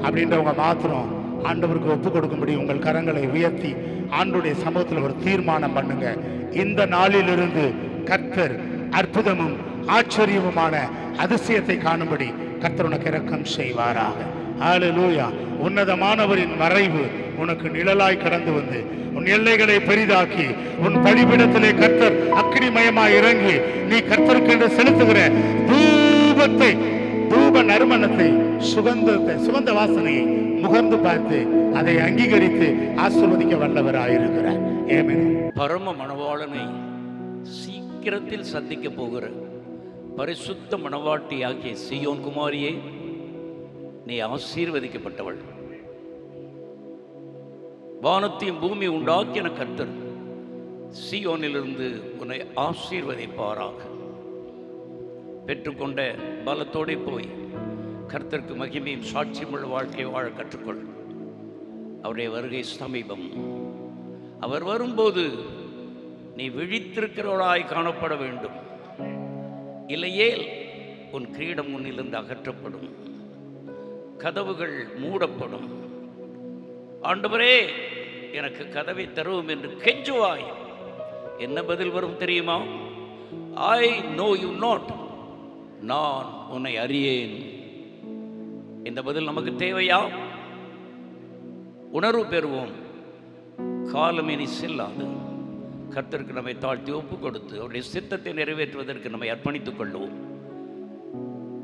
அப்படின்றவங்க மாத்திரம் ஆண்டவருக்கு ஒப்பு கொடுக்கும்படி உங்கள் கரங்களை உயர்த்தி ஆண்டுடைய சமூகத்தில் ஒரு தீர்மானம் பண்ணுங்க. இந்த நாளிலிருந்து கர்த்தர் அற்புதமும் ஆச்சரியமுமான அதிசயத்தை காணும்படி கர்த்தர் உனக்கு இரக்கம் செய்வாராக. ஹல்லேலூயா. உன்னதமானவரின் மறைவு உனக்கு நிழலாய் கடந்து வந்து உன் எல்லைகளை பெரிதாக்கி உன் பலிபீடத்திலே கர்த்தர் அக்கினிமயமாய் இறங்கி நீ கர்த்தருக்கு செலுத்துகிற தூபத்தை தூப நறுமணத்தை சுகந்த வாசனையை முகர்ந்து பார்த்து அதை அங்கீகரித்து ஆசீர்வதிக்க வல்லவராயிருக்கிறார். ஆமென். பரம மணவாளனை சீக்கிரத்தில் சந்திக்க போகிற பரிசுத்த மணவாட்டி ஆகிய சீயோன் குமாரியே, நீ ஆசீர்வதிக்கப்பட்டவள். வானத்தையும் பூமி உண்டாக்கின கர்த்தர் சீயோனிலிருந்து உன்னை ஆசீர்வதிப்பாராக. பெற்றுக்கொண்ட பலத்தோடு போய் கர்த்தருக்கு மகிமையும் சாட்சியமுள்ள வாழ்க்கையை வாழ கற்றுக்கொள். அவருடைய வருகை சமீபம். அவர் வரும்போது நீ விழித்திருக்கிறவளாய் காணப்பட வேண்டும். இல்லையேல் உன் கிரீடம் முன்னிலிருந்து அகற்றப்படும், கதவுகள் மூடப்படும். ஆண்டவரே, எனக்கு கதவை தருவோம் என்று கெஞ்சுவாய். என்ன பதில் வரும் தெரியுமா? ஐ நோ யூ நாட், நான் உன்னை அறியேன். இந்த பதில் நமக்கு தேவையா? உணர்வு பெறுவோம். காலம் இனி செல்லாது. கர்த்தருக்கு நம்மை தாழ்த்தி ஒப்பு கொடுத்து அவருடைய சித்தத்தை நிறைவேற்றுவதற்கு நம்மை அர்ப்பணித்துக் கொள்வோம்.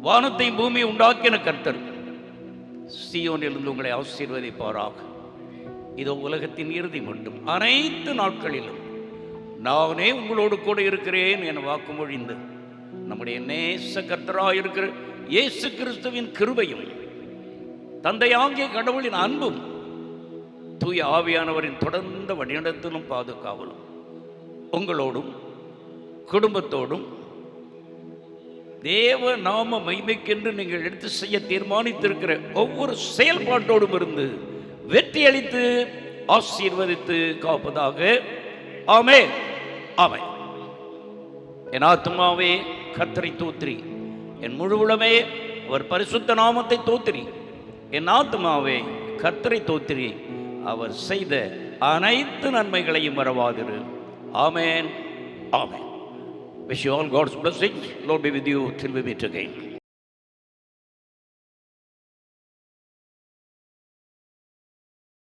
வானத்தையும் பூமியை உண்டாக்கின கர்த்தர் சீயோனிலிருந்து உங்களை ஆசீர்வதிப்பாராக. இதோ உலகத்தின் இறுதி மட்டும் அனைத்து நாட்களிலும் நானே உங்களோடு கூட இருக்கிறேன் என வாக்குமொழிந்து நம்முடைய நேச கர்த்தராக இருக்கிற இயேசு கிறிஸ்துவின் கிருபையும் தந்தையாகிய கடவுளின் அன்பும் தூய ஆவியானவரின் தொடர்ந்த வழிநடத்தலும் பாதுகாவலும் உங்களோடும் குடும்பத்தோடும் தேவ நாம மகிமைக்கென்று நீங்கள் எடுத்து செய்ய தீர்மானித்திருக்கிற ஒவ்வொரு செயல்பாட்டோடும் இருந்து வெற்றி அளித்து ஆசீர்வதித்து காப்பதாக. ஆமென். ஆமென். என் ஆத்துமாவே கர்த்தரை தோத்திரி, என் முழு உளமே அவர் பரிசுத்த நாமத்தை தோத்திரி. என் ஆத்துமாவே கர்த்தரை தோத்திரி, அவர் செய்த அனைத்து நன்மைகளையும் மறவாதிரு. ஆமென், ஆமென். Wish you all God's blessings. Lord be with you till we meet again.